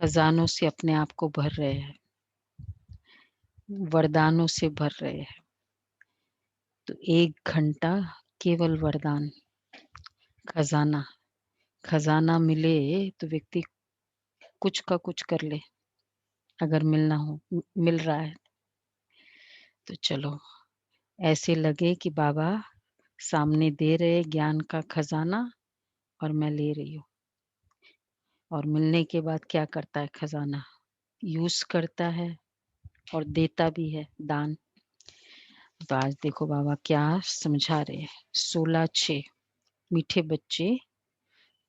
खजानों से अपने आप को भर रहे हैं, वरदानों से भर रहे हैं। तो 1 घंटा केवल वरदान, खजाना। खजाना मिले तो व्यक्ति कुछ का कुछ कर ले, अगर मिलना हो, मिल रहा है तो चलो ऐसे लगे कि बाबा सामने दे रहे ज्ञान का खजाना और मैं ले रही हूँ। और मिलने के बाद क्या करता है खजाना? यूज करता है और देता भी है, दान। तो आज देखो बाबा क्या समझा रहे हैं। 16:6 मीठे बच्चे,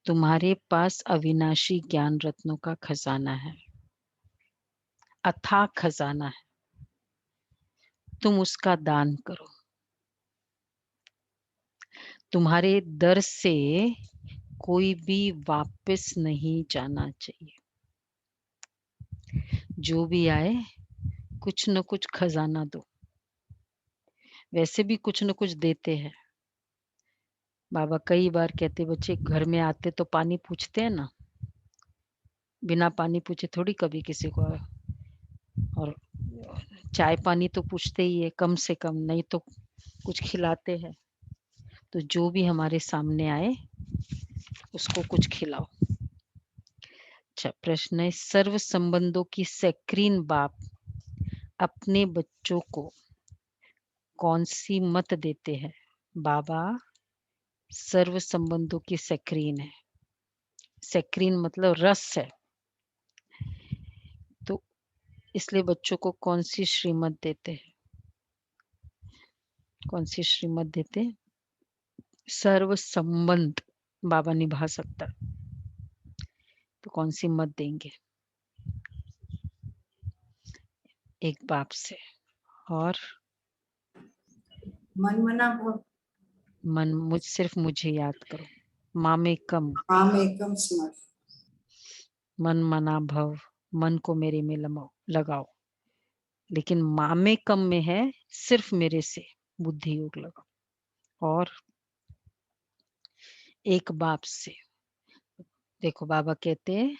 तुम्हारे पास अविनाशी ज्ञान रत्नों का खजाना है, अथाह खजाना है, तुम उसका दान करो। तुम्हारे दर से कोई भी वापस नहीं जाना चाहिए। जो भी आए कुछ न कुछ खजाना दो। वैसे भी कुछ न कुछ देते हैं। बाबा कई बार कहते, बच्चे घर में आते तो पानी पूछते हैं ना, बिना पानी पूछे थोड़ी कभी किसी को, और चाय पानी तो पूछते ही है कम से कम, नहीं तो कुछ खिलाते हैं। तो जो भी हमारे सामने आए उसको कुछ खिलाओ। अच्छा प्रश्न है, सर्व संबंधों की सैक्रीन बाप अपने बच्चों को कौन सी मत देते हैं? बाबा सर्व संबंधों की सैक्रीन है। सैक्रीन मतलब रस है, तो इसलिए बच्चों को कौन सी श्रीमत देते हैं? कौन सी श्रीमत देते हैं? सर्व संबंध बाबा निभा सकता, तो कौन सी मत देंगे? एक बाप से। और मन मना भव, मन सिर्फ मुझे याद करो। मामेकम, मामेकम स्मर, मन मना भव, मन को मेरे में लगाओ। लेकिन मामेकम में है सिर्फ मेरे से बुद्धि योग लगाओ। और एक बाप से। देखो बाबा कहते हैं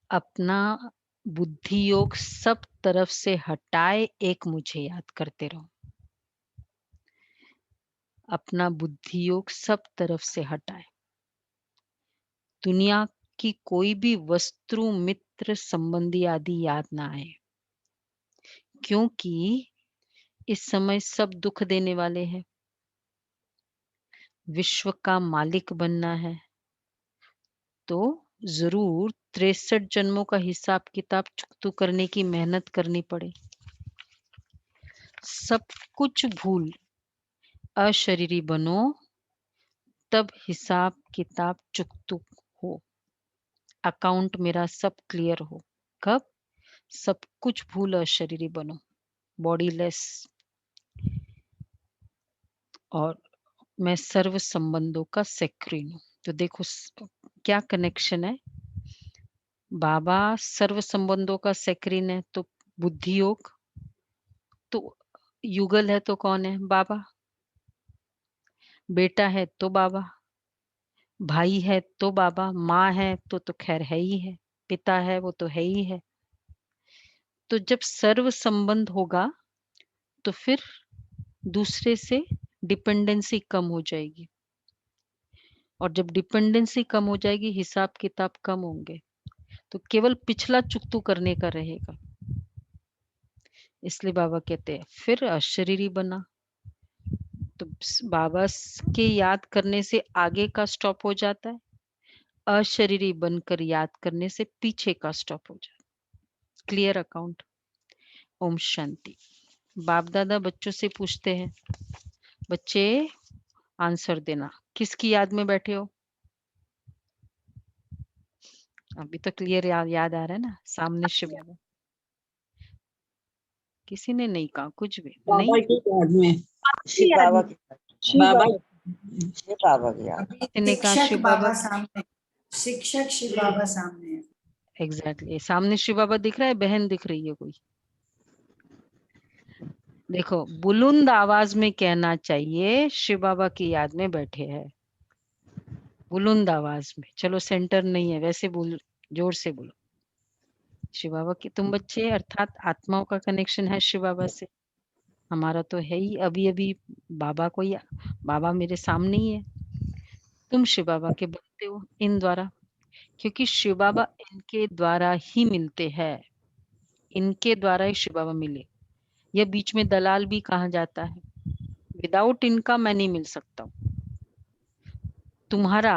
अपना बुद्धि योग सब तरफ से हटाए, एक मुझे याद करते रहो। अपना बुद्धि योग सब तरफ से हटाए, दुनिया की कोई भी वस्तु, मित्र, संबंधी आदि याद ना आए, क्योंकि इस समय सब दुख देने वाले हैं। विश्व का मालिक बनना है तो जरूर 63 जन्मों का हिसाब किताब चुकतू करने की मेहनत करनी पड़े। सब कुछ भूल अशरीरी बनो, तब हिसाब किताब चुकतू हो, अकाउंट मेरा सब क्लियर हो। कब? सब कुछ भूल अशरीरी बनो, बॉडीलेस। और मैं सर्व संबंधों का सेक्रेटरी हूँ। तो देखो क्या कनेक्शन है। बाबा सर्व संबंधों का सेक्रेटरी है तो बुद्धि योग, तो युगल है तो कौन है? बाबा। बेटा है तो बाबा, भाई है तो बाबा, माँ है तो खैर है ही है, पिता है वो तो है ही है। तो जब सर्व संबंध होगा तो फिर दूसरे से डिपेंडेंसी कम हो जाएगी, और जब डिपेंडेंसी कम हो जाएगी हिसाब किताब कम होंगे, तो केवल पिछला चुकतू करने का रहेगा। इसलिए बाबा कहते हैं फिर अशरीरी बना, तो बाबा के याद करने से आगे का स्टॉप हो जाता है, अशरीरी बनकर याद करने से पीछे का स्टॉप हो जाता है। Clear account. ओम शांति। बाप दादा बच्चों से पूछते हैं, बच्चे आंसर देना, किसकी याद में बैठे हो? अभी तो क्लियर याद आ रहा है ना, सामने शिव बाबा। किसी ने नहीं कहा कुछ भी नहीं। बाबा की याद में, शिव बाबा की, बाबा शिव बाबा की याद। ने कहा शिक्षक शिव बाबा सामने, शिक्षक शिव बाबा सामने है। एग्जैक्टली सामने शिव बाबा दिख रहा है, बहन दिख रही है कोई? देखो बुलंद आवाज में कहना चाहिए शिव बाबा की याद में बैठे हैं, बुलंद आवाज में। चलो सेंटर नहीं है वैसे बोल, जोर से बोलो। शिव बाबा के तुम बच्चे अर्थात आत्माओं का कनेक्शन है शिव बाबा से। हमारा तो है ही, अभी बाबा को ही, बाबा मेरे सामने ही है। तुम शिव बाबा के बनते हो इन द्वारा, क्योंकि शिव बाबा इनके द्वारा ही मिलते हैं। इनके द्वारा ही शिव बाबा मिले। यह बीच में दलाल भी कहा जाता है। विदाउट इनका मैं नहीं मिल सकता हूँ। तुम्हारा,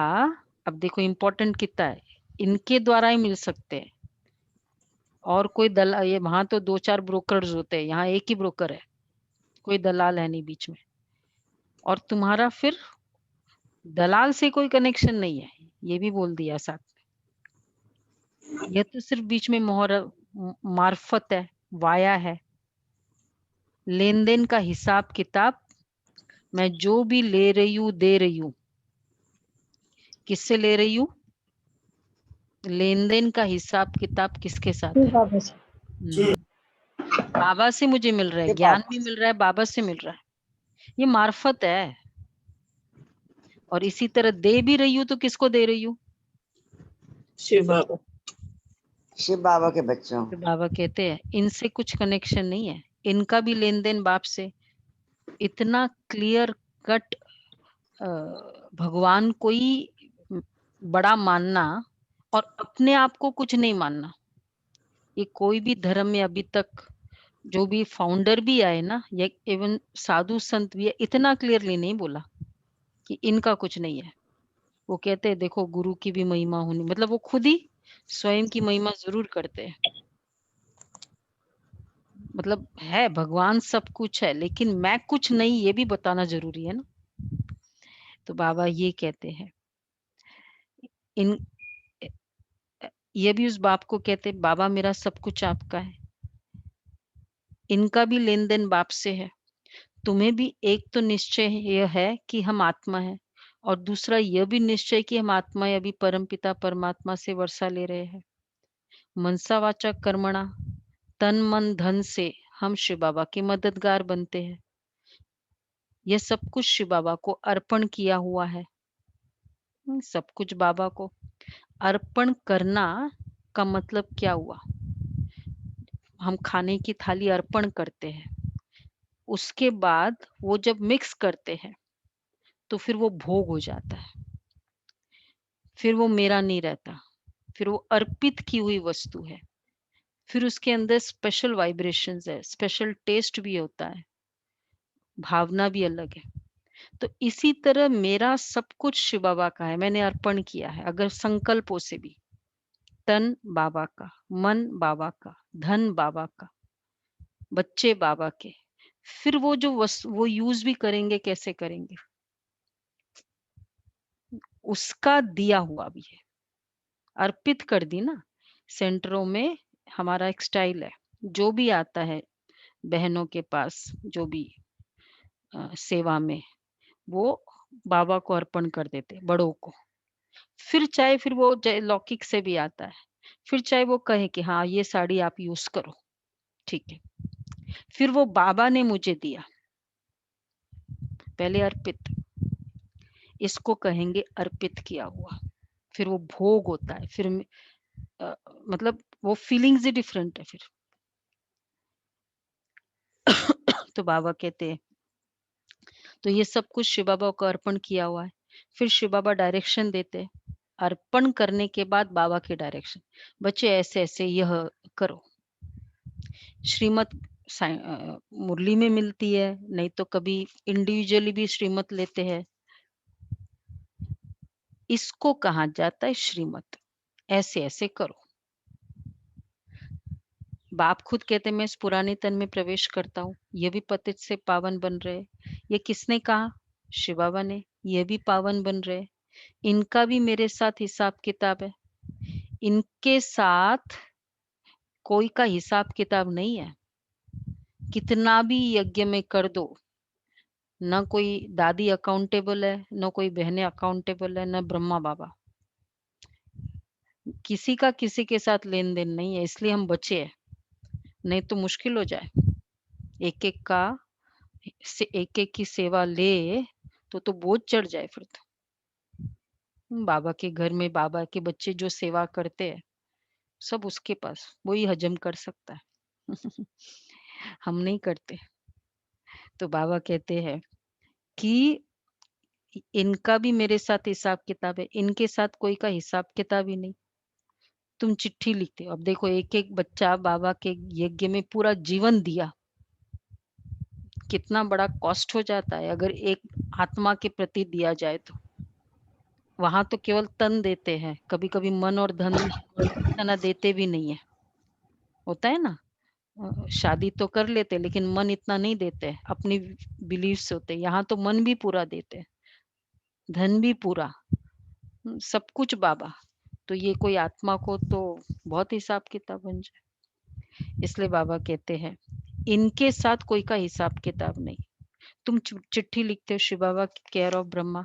अब देखो इम्पोर्टेंट कितना है, इनके द्वारा ही मिल सकते हैं। और कोई दलाल, ये वहां तो 2-4 ब्रोकर्स होते हैं, यहाँ एक ही ब्रोकर है, कोई दलाल है नहीं बीच में। और तुम्हारा फिर दलाल से कोई कनेक्शन नहीं है, ये भी बोल दिया साथ में। यह तो सिर्फ बीच में मोहर मार्फत है, वाया है। लेन देन का हिसाब किताब मैं जो भी ले रही हूँ, दे रही हूँ, किससे ले रही हूँ? लेन देन का हिसाब किताब किसके साथ है? बाबा से। बाबा से मुझे मिल रहा है, शिव ज्ञान बाबा भी मिल रहा है, बाबा से मिल रहा है। ये मार्फत है। और इसी तरह दे भी रही हूँ तो किसको दे रही हूँ? शिव बाबा शिव बाबा के बच्चों तो बाबा कहते हैं इनसे कुछ कनेक्शन नहीं है, इनका भी लेन देन बाप से। इतना क्लियर कट भगवान को ही बड़ा मानना और अपने आप को कुछ नहीं मानना, ये कोई भी धर्म में अभी तक जो भी फाउंडर भी आए ना, या इवन साधु संत भी है, इतना क्लियरली नहीं बोला कि इनका कुछ नहीं है। वो कहते हैं देखो गुरु की भी महिमा होनी, मतलब वो खुद ही स्वयं की महिमा जरूर करते हैं। मतलब है भगवान सब कुछ है, लेकिन मैं कुछ नहीं, ये भी बताना जरूरी है ना। तो बाबा ये कहते हैं, इन ये भी उस बाप को कहते हैं बाबा मेरा सब कुछ आपका है। इनका भी लेन देन बाप से है। तुम्हें भी एक तो निश्चय यह है कि हम आत्मा है, और दूसरा यह भी निश्चय कि हम आत्मा अभी परमपिता परमात्मा से वर्षा ले रहे हैं। मनसा वाचा कर्मणा, तन मन धन से हम शिव बाबा के मददगार बनते हैं। यह सब कुछ शिव बाबा को अर्पण किया हुआ है। सब कुछ बाबा को अर्पण करना का मतलब क्या हुआ? हम खाने की थाली अर्पण करते हैं, उसके बाद वो जब मिक्स करते हैं तो फिर वो भोग हो जाता है, फिर वो मेरा नहीं रहता, फिर वो अर्पित की हुई वस्तु है। फिर उसके अंदर स्पेशल वाइब्रेशंस है, स्पेशल टेस्ट भी होता है, भावना भी अलग है। तो इसी तरह मेरा सब कुछ शिव बाबा का है, मैंने अर्पण किया है। अगर संकल्पों से भी, तन बाबा का, मन बाबा का, धन बाबा का, बच्चे बाबा के, फिर वो जो वो यूज भी करेंगे, कैसे करेंगे, उसका दिया हुआ भी है, अर्पित कर दी ना। सेंटरों में हमारा एक स्टाइल है, जो भी आता है बहनों के पास, जो भी सेवा में, वो बाबा को अर्पण कर देते, बड़ों को। फिर चाहे फिर वो लौकिक से भी आता है, फिर चाहे वो कहे कि हाँ ये साड़ी आप यूज करो, ठीक है। फिर वो बाबा ने मुझे दिया, पहले अर्पित, इसको कहेंगे अर्पित किया हुआ। फिर वो भोग होता है, फिर मतलब वो फीलिंग्स ही डिफरेंट है फिर। तो बाबा कहते हैं तो ये सब कुछ शिव बाबा को अर्पण किया हुआ है। फिर शिव बाबा डायरेक्शन देते हैं, अर्पण करने के बाद बाबा के डायरेक्शन, बच्चे ऐसे ऐसे यह करो। श्रीमत मुरली में मिलती है, नहीं तो कभी इंडिविजुअली भी श्रीमत लेते हैं। इसको कहा जाता है श्रीमत, ऐसे ऐसे करो। बाप खुद कहते मैं इस पुराने तन में प्रवेश करता हूँ, ये भी पतित से पावन बन रहे। ये किसने कहा? शिव बाबा ने। ये भी पावन बन रहे, इनका भी मेरे साथ हिसाब किताब है। इनके साथ कोई का हिसाब किताब नहीं है। कितना भी यज्ञ में कर दो, न कोई दादी अकाउंटेबल है, न कोई बहनें अकाउंटेबल है, न ब्रह्मा बाबा। किसी का किसी के साथ लेन देन नहीं है, इसलिए हम बचे हैं, नहीं तो मुश्किल हो जाए। एक एक का से एक एक की सेवा ले तो बोझ चढ़ जाए फिर तो। बाबा के घर में बाबा के बच्चे जो सेवा करते हैं, सब उसके पास, वही हजम कर सकता है। हम नहीं करते। तो बाबा कहते हैं कि इनका भी मेरे साथ हिसाब किताब है, इनके साथ कोई का हिसाब किताब ही नहीं। तुम चिट्ठी लिखते हो, अब देखो एक एक बच्चा बाबा के यज्ञ में पूरा जीवन दिया, कितना बड़ा कॉस्ट हो जाता है अगर एक आत्मा के प्रति दिया जाए तो। वहां तो केवल तन देते हैं, कभी कभी मन और धन इतना देते भी नहीं है, होता है ना। शादी तो कर लेते लेकिन मन इतना नहीं देते, अपनी बिलीफ से होते। यहाँ तो मन भी पूरा देते, धन भी पूरा, सब कुछ बाबा। तो ये कोई आत्मा को तो बहुत हिसाब किताब बन जाए। इसलिए बाबा कहते हैं इनके साथ कोई का हिसाब किताब नहीं। तुम चिट्ठी लिखते हो शिव बाबा केयर ऑफ ब्रह्मा,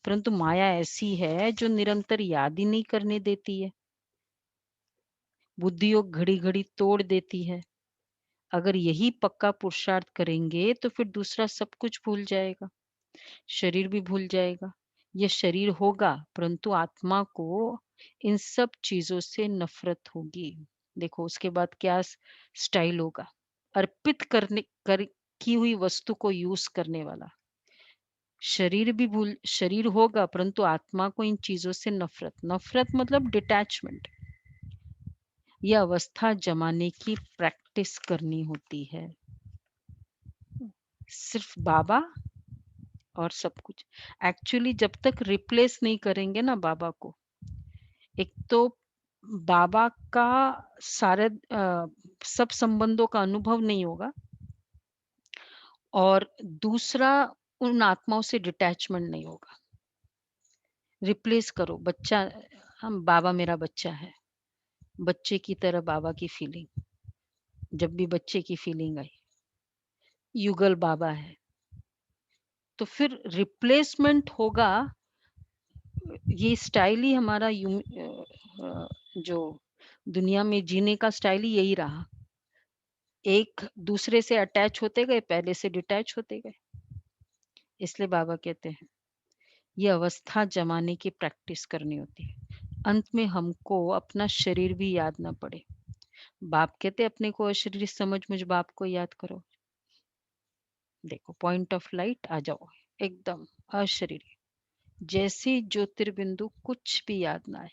परंतु माया ऐसी है जो निरंतर याद ही नहीं करने देती है, बुद्धि योग घड़ी घड़ी तोड़ देती है। अगर यही पक्का पुरुषार्थ करेंगे तो फिर दूसरा सब कुछ भूल जाएगा, शरीर भी भूल जाएगा। यह शरीर होगा परंतु आत्मा को इन सब चीजों से नफरत होगी। देखो उसके बाद क्या स्टाइल होगा, अर्पित करने की हुई वस्तु को यूज करने वाला। शरीर भी भूल, शरीर होगा परंतु आत्मा को इन चीजों से नफरत, नफरत मतलब डिटैचमेंट। यह अवस्था जमाने की प्रैक्टिस करनी होती है। सिर्फ बाबा और सब कुछ। एक्चुअली जब तक रिप्लेस नहीं करेंगे ना बाबा को, एक तो बाबा का सारे सब संबंधों का अनुभव नहीं होगा, और दूसरा उन आत्माओं से डिटैचमेंट नहीं होगा। रिप्लेस करो, बच्चा, हम बाबा मेरा बच्चा है, बच्चे की तरह बाबा की फीलिंग, जब भी बच्चे की फीलिंग आई युगल बाबा है, तो फिर रिप्लेसमेंट होगा। ये स्टाइल ही हमारा जो दुनिया में जीने का स्टाइल ही यही रहा, एक दूसरे से अटैच होते गए, पहले से डिटैच होते गए। इसलिए बाबा कहते हैं ये अवस्था जमाने की प्रैक्टिस करनी होती है, अंत में हमको अपना शरीर भी याद ना पड़े। बाप कहते अपने को अशरीरी समझ, मुझ बाप को याद करो। देखो पॉइंट ऑफ लाइट आ जाओ, एकदम अशरीरी, जैसे ज्योतिर्बिंदु, कुछ भी याद ना आए,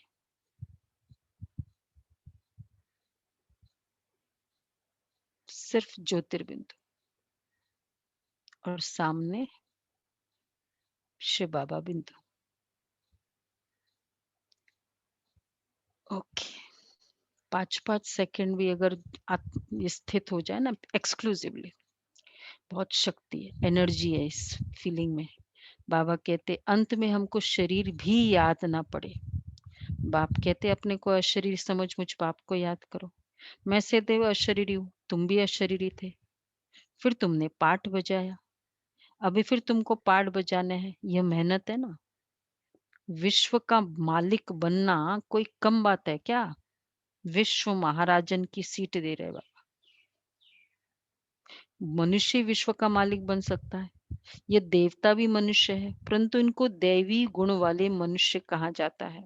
सिर्फ ज्योतिर्बिंदु, और सामने शिव बाबा बिंदु। ओके, 5-5 सेकंड भी अगर स्थित हो जाए ना एक्सक्लूसिवली, बहुत शक्ति है, एनर्जी है इस फीलिंग में। बाबा कहते अंत में हमको शरीर भी याद ना पड़े। बाप कहते अपने को अशरीरी समझ, मुझ बाप को याद करो। मैं सदैव अशरीरी हूँ, तुम भी अशरीरी थे, फिर तुमने पाठ बजाया, अभी फिर तुमको पाठ बजाना है, यह मेहनत है ना। विश्व का मालिक बनना कोई कम बात है क्या? विश्व महाराजन की सीट दे रहे बाबा। मनुष्य विश्व का मालिक बन सकता है, ये देवता भी मनुष्य है, परंतु इनको दैवी गुण वाले मनुष्य कहा जाता है।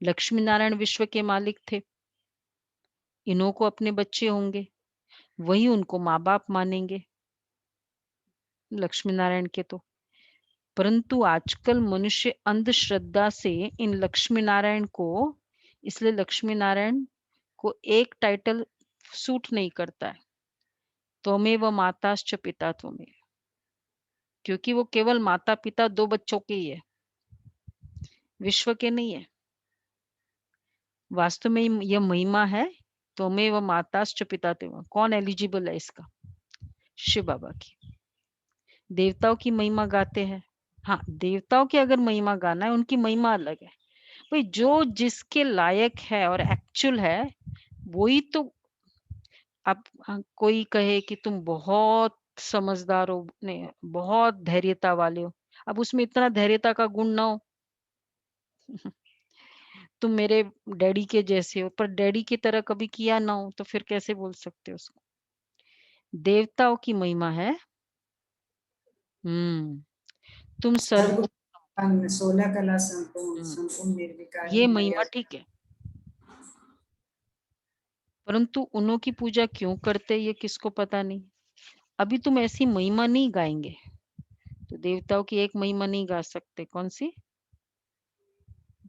लक्ष्मी नारायण विश्व के मालिक थे, इन्हों को अपने बच्चे होंगे, वही उनको माँ बाप मानेंगे लक्ष्मी नारायण के तो। परंतु आजकल मनुष्य अंधश्रद्धा से इन लक्ष्मी नारायण को, इसलिए लक्ष्मी नारायण को एक टाइटल सूट नहीं करता है, त्वमेव माताश्च पिता त्वमेव, क्योंकि वो केवल माता पिता दो बच्चों के ही है, विश्व के नहीं है। वास्तव में यह महिमा है, त्वमेव माताश्च पिता त्वमेव। कौन एलिजिबल है इसका? शिव बाबा की। देवताओं की महिमा गाते हैं, हाँ देवताओं की अगर महिमा गाना है, उनकी महिमा अलग है भाई, जो जिसके लायक है और एक्चुअल है वही तो। अब कोई कहे कि तुम बहुत समझदार हो, नहीं बहुत धैर्यता वाले हो, अब उसमें इतना धैर्यता का गुण ना हो, तुम मेरे डैडी के जैसे हो पर डैडी की तरह कभी किया ना हो, तो फिर कैसे बोल सकते हो उसको? देवताओं की महिमा है। तुम सर्व, 16 कला संपूर्ण हम्म, संपूर्ण निर्विकारी ये महिमा मर्यादा। ठीक है, परंतु उन्हों की पूजा क्यों करते ये किसको पता नहीं। अभी तुम ऐसी महिमा नहीं गाएंगे, तो देवताओं की एक महिमा नहीं गा सकते। कौन सी?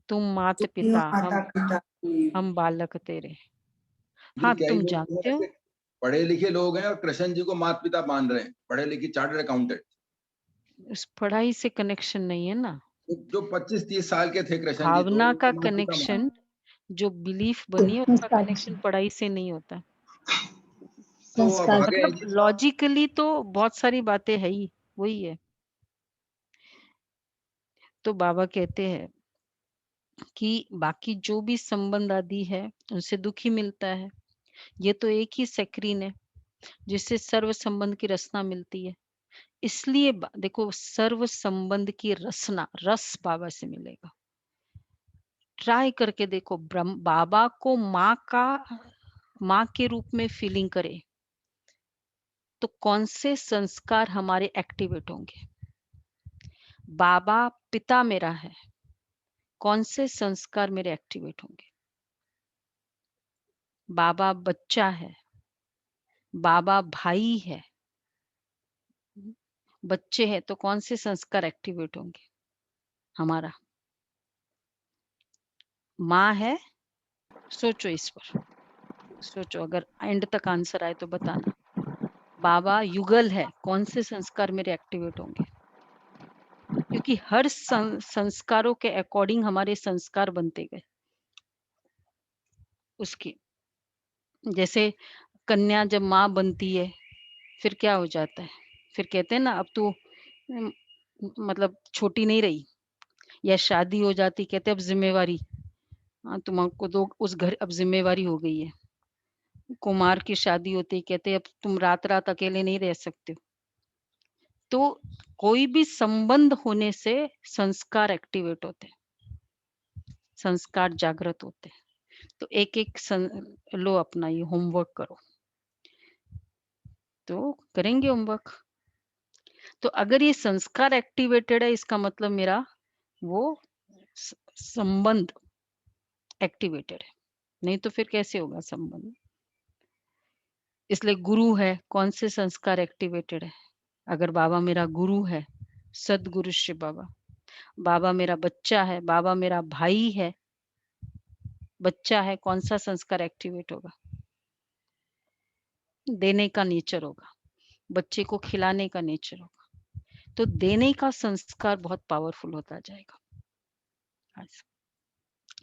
तुम मात तुम पिता, माता पिता की। हम बालक तेरे। ये हाँ, कई तुम लोग जो जानते है हो ऐसे पढ़े लिखे लोग हैं और कृष्ण जी को माता पिता मान रहे हैं, पढ़े लिखे चार्टर्ड अकाउंटेंट। उस पढ़ाई से कनेक्शन नहीं है ना। जो 25-30 साल के थे कृष्ण जी, तो भावना का उनको माता पिता मान। कनेक्शन, जो बिलीफ बनी है उसका कनेक्शन पढ़ाई से नहीं होता। तो अब आ गए मतलब जी। लॉजिकली तो बहुत सारी बातें है ही, वही है। तो बाबा कहते हैं कि बाकी जो भी संबंध आदि है उनसे दुख ही मिलता है। ये तो एक ही सक्रीन है जिससे सर्व संबंध की रसना मिलती है। इसलिए देखो, सर्व संबंध की रसना, रस बाबा से मिलेगा। ट्राई करके देखो, बाबा को माँ के रूप में फीलिंग करे तो कौन से संस्कार हमारे एक्टिवेट होंगे। बाबा पिता मेरा है, कौन से संस्कार मेरे एक्टिवेट होंगे। बाबा बच्चा है, बाबा भाई है, बच्चे हैं, तो कौन से संस्कार एक्टिवेट होंगे हमारा। माँ है, सोचो इस पर, सोचो, अगर एंड तक आंसर आए तो बताना। बाबा युगल है, कौन से संस्कार मेरे एक्टिवेट होंगे। क्योंकि हर संस्कारों के अकॉर्डिंग हमारे संस्कार बनते गए। उसकी जैसे कन्या जब माँ बनती है फिर क्या हो जाता है, फिर कहते हैं ना अब तो मतलब छोटी नहीं रही, या शादी हो जाती, कहते अब जिम्मेवारी, हाँ तुमको तो उस घर अब जिम्मेवारी हो गई है। कुमार की शादी होती, कहते अब तुम रात रात अकेले नहीं रह सकते हो। तो कोई भी संबंध होने से संस्कार एक्टिवेट होते हैं, संस्कार जागृत होते हैं। तो एक एक लो अपना ये होमवर्क करो, तो करेंगे होमवर्क। तो अगर ये संस्कार एक्टिवेटेड है इसका मतलब मेरा वो संबंध एक्टिवेटेड है, नहीं तो फिर कैसे होगा संबंध। इसलिए गुरु है, कौन से संस्कार एक्टिवेटेड है। अगर बाबा मेरा गुरु है, सदगुरु शिव बाबा, बाबा मेरा बच्चा है, बाबा मेरा भाई है, बच्चा है, कौन सा संस्कार एक्टिवेट होगा। देने का नेचर होगा, बच्चे को खिलाने का नेचर होगा, तो देने का संस्कार बहुत पावरफुल होता जाएगा।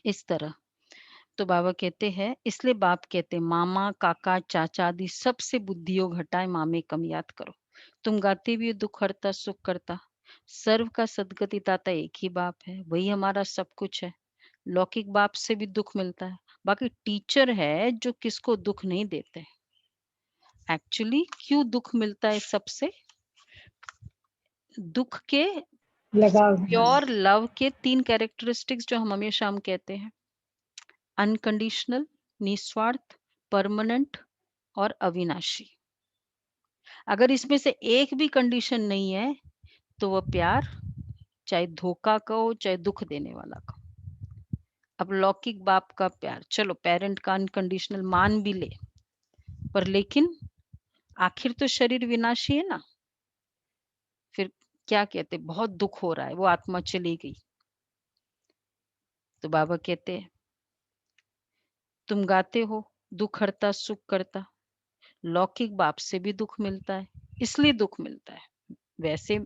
इस तरह तो बाबा कहते हैं, इसलिए बाप कहते हैं मामा काका चाचा आदि सबसे बुद्धियोग हटाए, मामे कम याद करो। तुम गाते भी दुख हरता सुख करता, सर्व का सदगति दाता एक ही बाप है, वही हमारा सब कुछ है। लौकिक बाप से भी दुख मिलता है, बाकी टीचर है जो किसको दुख नहीं देते। एक्चुअली क्यों दुख मिलता है सबसे, दुख के प्योर लव के 3 कैरेक्टरिस्टिक्स जो हम हमेशा हम कहते हैं, अनकंडीशनल, निस्वार्थ, परमानेंट और अविनाशी। अगर इसमें से एक भी कंडीशन नहीं है तो वह प्यार, चाहे धोखा का हो चाहे दुख देने वाला का। अब लौकिक बाप का प्यार, चलो पेरेंट का अनकंडीशनल मान भी ले, पर लेकिन आखिर तो शरीर विनाशी है ना। फिर क्या कहते, बहुत दुख हो रहा है, वो आत्मा चली गई, तो बाबा कहते हैं तुम गाते हो दुख हरता सुख करता, लौकिक बाप से भी दुख मिलता है, इसलिए दुख मिलता है। वैसे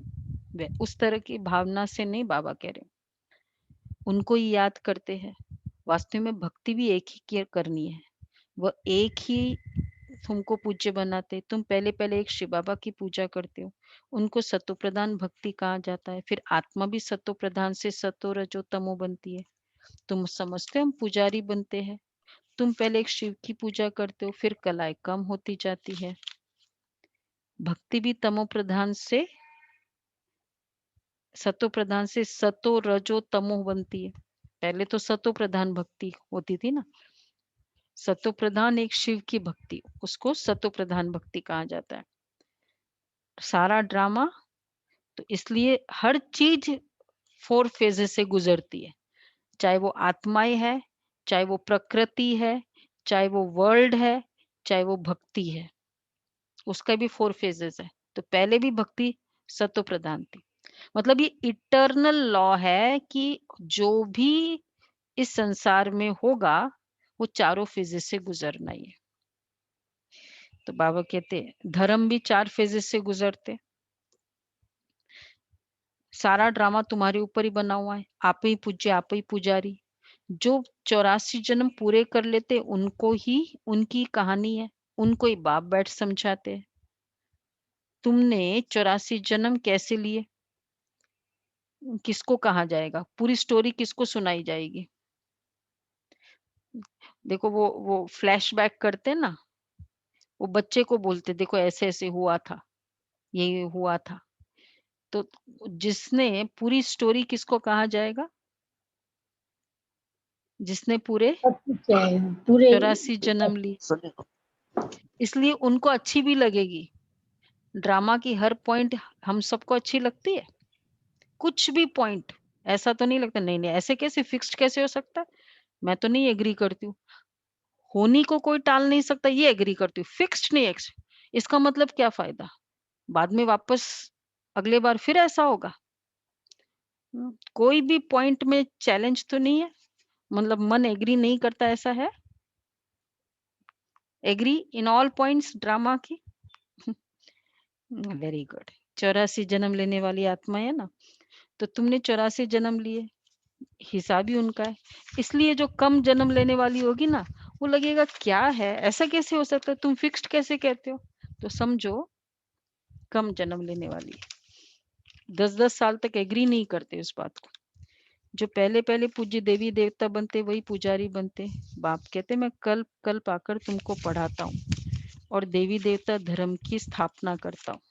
उस तरह की भावना से नहीं बाबा कह रहे, उनको ही याद करते हैं। वास्तव में भक्ति भी एक ही करनी है, वह एक ही तुमको पूज्य बनाते। तुम पहले पहले एक शिव बाबा की पूजा करते हो, उनको सतो प्रधान भक्ति कहा जाता है। फिर आत्मा भी सतो प्रधान से सतो रजो तमो बनती है। तुम समझते हो हम पुजारी बनते हैं, तुम पहले एक शिव की पूजा करते हो, फिर कलाएं कम होती जाती है। भक्ति भी तमो प्रधान से सतो प्रधान से सतो रजो तमो बनती है। पहले तो सतो प्रधान भक्ति होती थी ना, सतो प्रधान एक शिव की भक्ति, उसको सतो प्रधान भक्ति कहा जाता है। सारा ड्रामा, तो इसलिए हर चीज 4 फेजेस से गुजरती है, चाहे वो आत्माएं है, चाहे वो प्रकृति है, चाहे वो वर्ल्ड है, चाहे वो भक्ति है, उसका भी 4 फेजेस है। तो पहले भी भक्ति सत्व प्रधान थी। मतलब ये इटर्नल लॉ है कि जो भी इस संसार में होगा वो चारों फेजेस से गुजरना ही है। तो बाबा कहते धर्म भी 4 फेजेस से गुजरते। सारा ड्रामा तुम्हारे ऊपर ही बना हुआ है, आप ही पूज्य, आप ही पुजारी। जो 84 जन्म पूरे कर लेते उनको ही उनकी कहानी है, उनको ही बाप बैठ समझाते हैं। तुमने 84 जन्म कैसे लिए, किसको कहा जाएगा, पूरी स्टोरी किसको सुनाई जाएगी। देखो वो फ्लैशबैक करते हैं ना, वो बच्चे को बोलते देखो ऐसे ऐसे हुआ था, ये हुआ था। तो जिसने पूरी स्टोरी किसको कहा जाएगा, जिसने पूरे सब कुछ है, पूरे 84 जन्म ली। इसलिए उनको अच्छी भी लगेगी। ड्रामा की हर पॉइंट हम सबको अच्छी लगती है, कुछ भी पॉइंट ऐसा तो नहीं लगता नहीं नहीं ऐसे कैसे फिक्स्ड कैसे हो सकता है, मैं तो नहीं एग्री करती हूँ। होनी को कोई टाल नहीं सकता, ये एग्री करती हूँ, फिक्स्ड नहीं इसका मतलब क्या फायदा, बाद में वापस अगले बार फिर ऐसा होगा। कोई भी पॉइंट में चैलेंज तो नहीं है, मतलब मन एग्री नहीं करता ऐसा है, agree in all points drama की। Very good. 84 जन्म लेने वाली आत्मा है ना, तो तुमने 84 जन्म लिए, हिसाब ही उनका है। इसलिए जो कम जन्म लेने वाली होगी ना, वो लगेगा क्या है, ऐसा कैसे हो सकता है, तुम फिक्स्ड कैसे कहते हो। तो समझो कम जन्म लेने वाली है, 10-10 साल तक एग्री नहीं करते उस बात को। जो पहले पहले पूज्य देवी देवता बनते वही पुजारी बनते। बाप कहते मैं कल्प कल्प आकर तुमको पढ़ाता हूँ और देवी देवता धर्म की स्थापना करता हूँ,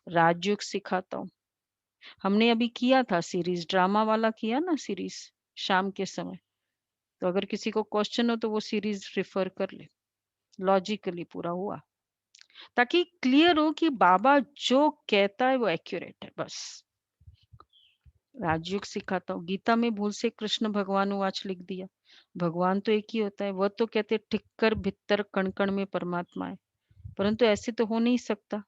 राजयोग सिखाता हूँ। हमने अभी किया था सीरीज, ड्रामा वाला किया ना सीरीज शाम के समय। तो अगर किसी को क्वेश्चन हो तो वो सीरीज रेफर कर ले, लॉजिकली पूरा हुआ, ताकि क्लियर हो कि बाबा जो कहता है वो एक्यूरेट है। बस राजयोग सिखाता हूँ। गीता में भूल से कृष्ण भगवान वाच लिख दिया, भगवान तो एक ही होता है। वह तो कहते ठिक्कर भीतर कण कण में परमात्मा है, परंतु ऐसे तो हो नहीं सकता।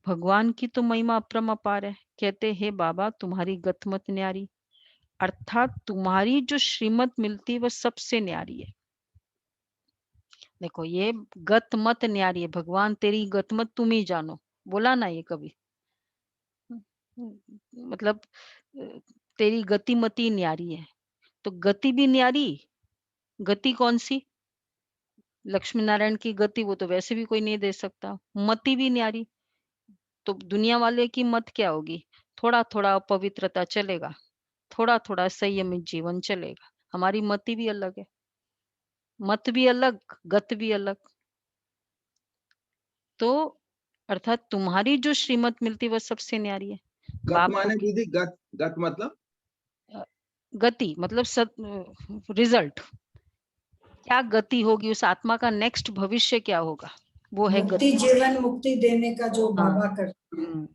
भगवान की तो महिमा अपरंपार है। कहते हे बाबा तुम्हारी गतमत न्यारी, अर्थात तुम्हारी जो श्रीमत मिलती है वह सबसे न्यारी है। देखो ये गतमत न्यारी है, भगवान तेरी गतमत तुम ही जानो, बोला ना ये कभी। मतलब तेरी गतिमति न्यारी है। तो गति भी न्यारी, गति कौन सी, लक्ष्मी नारायण की गति, वो तो वैसे भी कोई नहीं दे सकता। मति भी न्यारी, तो दुनिया वाले की मत क्या होगी, थोड़ा थोड़ा अपवित्रता चलेगा, थोड़ा थोड़ा संयमित जीवन चलेगा। हमारी मति भी अलग है, मत भी अलग, गत भी अलग। तो अर्थात तुम्हारी जो श्रीमत मिलती वह सबसे न्यारी है। गत बाप को माने दीदी, गत गत मतलब गति मतलब रिजल्ट, क्या गति होगी उस आत्मा का, नेक्स्ट भविष्य क्या होगा, वो है मुक्ति, गति। जीवन मुक्ति देने का जो हाँ बाबा करते हैं।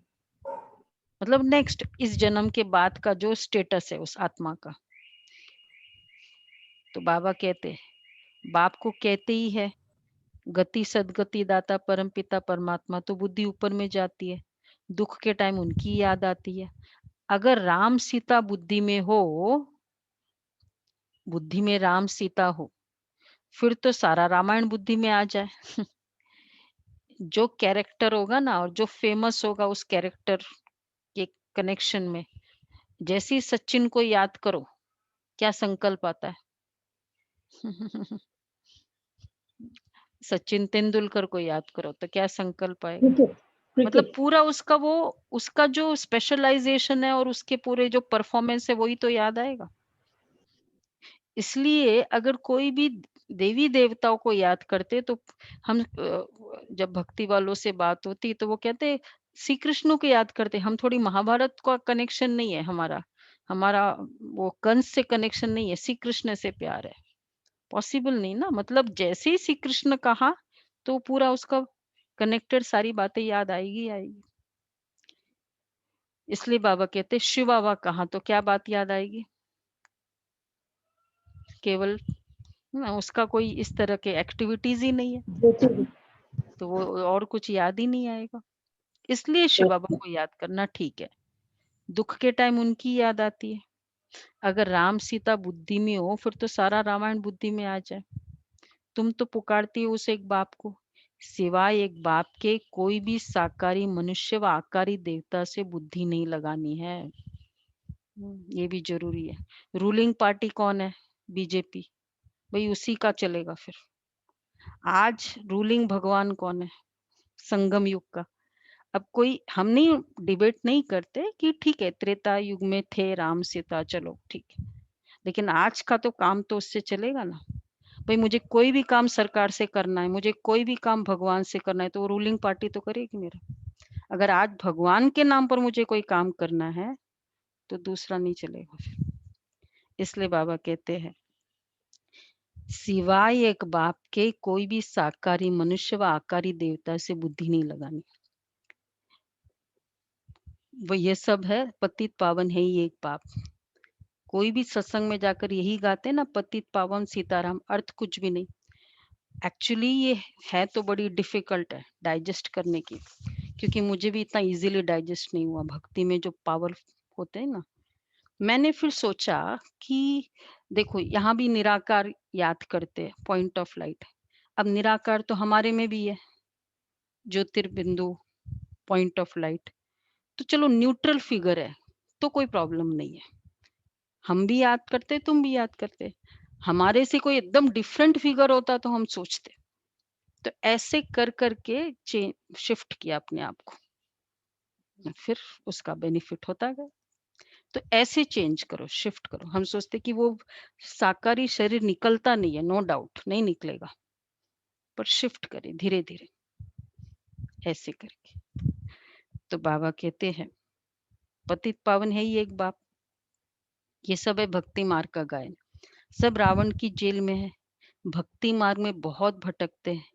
मतलब नेक्स्ट इस जन्म के बाद का जो स्टेटस है उस आत्मा का। तो बाबा कहते, बाप को कहते ही है गति सदगति दाता परमपिता परमात्मा, तो बुद्धि ऊपर में जाती है, दुख के टाइम उनकी याद आती है। अगर राम सीता बुद्धि में हो, बुद्धि में राम सीता हो, फिर तो सारा रामायण बुद्धि में आ जाए। जो कैरेक्टर होगा ना और जो फेमस होगा उस कैरेक्टर के कनेक्शन में, जैसे ही सचिन को याद करो क्या संकल्प आता है। सचिन तेंदुलकर को याद करो तो क्या संकल्प आएगा, क्रिकेट मतलब क्रिकेट पूरा उसका वो, उसका जो स्पेशलाइजेशन है और उसके पूरे जो परफॉर्मेंस है वही तो याद आएगा। इसलिए अगर कोई भी देवी देवताओं को याद करते तो हम जब भक्ति वालों से बात होती तो वो कहते श्री कृष्ण को याद करते, हम थोड़ी महाभारत का कनेक्शन नहीं है हमारा, हमारा वो कंस से कनेक्शन नहीं है, श्री कृष्ण से प्यार है। पॉसिबल नहीं ना, मतलब जैसे ही श्री कृष्ण कहा तो पूरा उसका कनेक्टेड सारी बातें याद आएगी आएगी। इसलिए बाबा कहते शिव बाबा कहा तो क्या बात याद आएगी, केवल ना, उसका कोई इस तरह के एक्टिविटीज ही नहीं है, तो वो और कुछ याद ही नहीं आएगा। इसलिए शिव बाबा को याद करना ठीक है। दुख के टाइम उनकी याद आती है। अगर राम सीता बुद्धि में हो फिर तो सारा रामायण बुद्धि में आ जाए। तुम तो पुकारती हो उस एक बाप को, सिवाय एक बाप के कोई भी साकारी मनुष्य व आकारी देवता से बुद्धि नहीं लगानी है। ये भी जरूरी है। रूलिंग पार्टी कौन है? बीजेपी, भाई उसी का चलेगा फिर। आज रूलिंग भगवान कौन है? संगम युग का। अब कोई हम नहीं डिबेट नहीं करते कि ठीक है त्रेता युग में थे राम सीता, चलो ठीक है, लेकिन आज का तो काम तो उससे चलेगा ना। भाई मुझे कोई भी काम सरकार से करना है, मुझे कोई भी काम भगवान से करना है, तो वो रूलिंग पार्टी तो करेगी मेरा। अगर आज भगवान के नाम पर मुझे कोई काम करना है तो दूसरा नहीं चलेगा फिर। इसलिए बाबा कहते हैं सिवाय एक बाप के कोई भी साकारी मनुष्य व आकारी देवता से बुद्धि नहीं लगानी। वो ये सब है, पतित पावन है ही एक बाप। कोई भी सत्संग में जाकर यही गाते ना, पतित पावन सीताराम, अर्थ कुछ भी नहीं। एक्चुअली ये है तो बड़ी डिफिकल्ट है डाइजेस्ट करने की, क्योंकि मुझे भी इतना इजीली डाइजेस्ट नहीं हुआ। भक्ति में जो पावर होते हैं ना, मैंने फिर सोचा कि देखो यहाँ भी निराकार याद करते हैं, पॉइंट ऑफ लाइट। अब निराकार तो हमारे में भी है, ज्योतिर्बिंदु, पॉइंट ऑफ लाइट। तो चलो न्यूट्रल फिगर है तो कोई प्रॉब्लम नहीं है, हम भी याद करते, तुम भी याद करते। हमारे से कोई एकदम डिफरेंट फिगर होता तो हम सोचते। तो ऐसे कर करके शिफ्ट किया अपने आप को, फिर उसका बेनिफिट होता गया। तो ऐसे चेंज करो, शिफ्ट करो। हम सोचते कि वो साकारी शरीर निकलता नहीं है, नो डाउट नहीं निकलेगा, पर शिफ्ट करें धीरे धीरे ऐसे करके। तो बाबा कहते हैं पतित पावन है ही एक बाप। ये सब है भक्ति मार्ग का गायन। सब रावण की जेल में है, भक्ति मार्ग में बहुत भटकते हैं।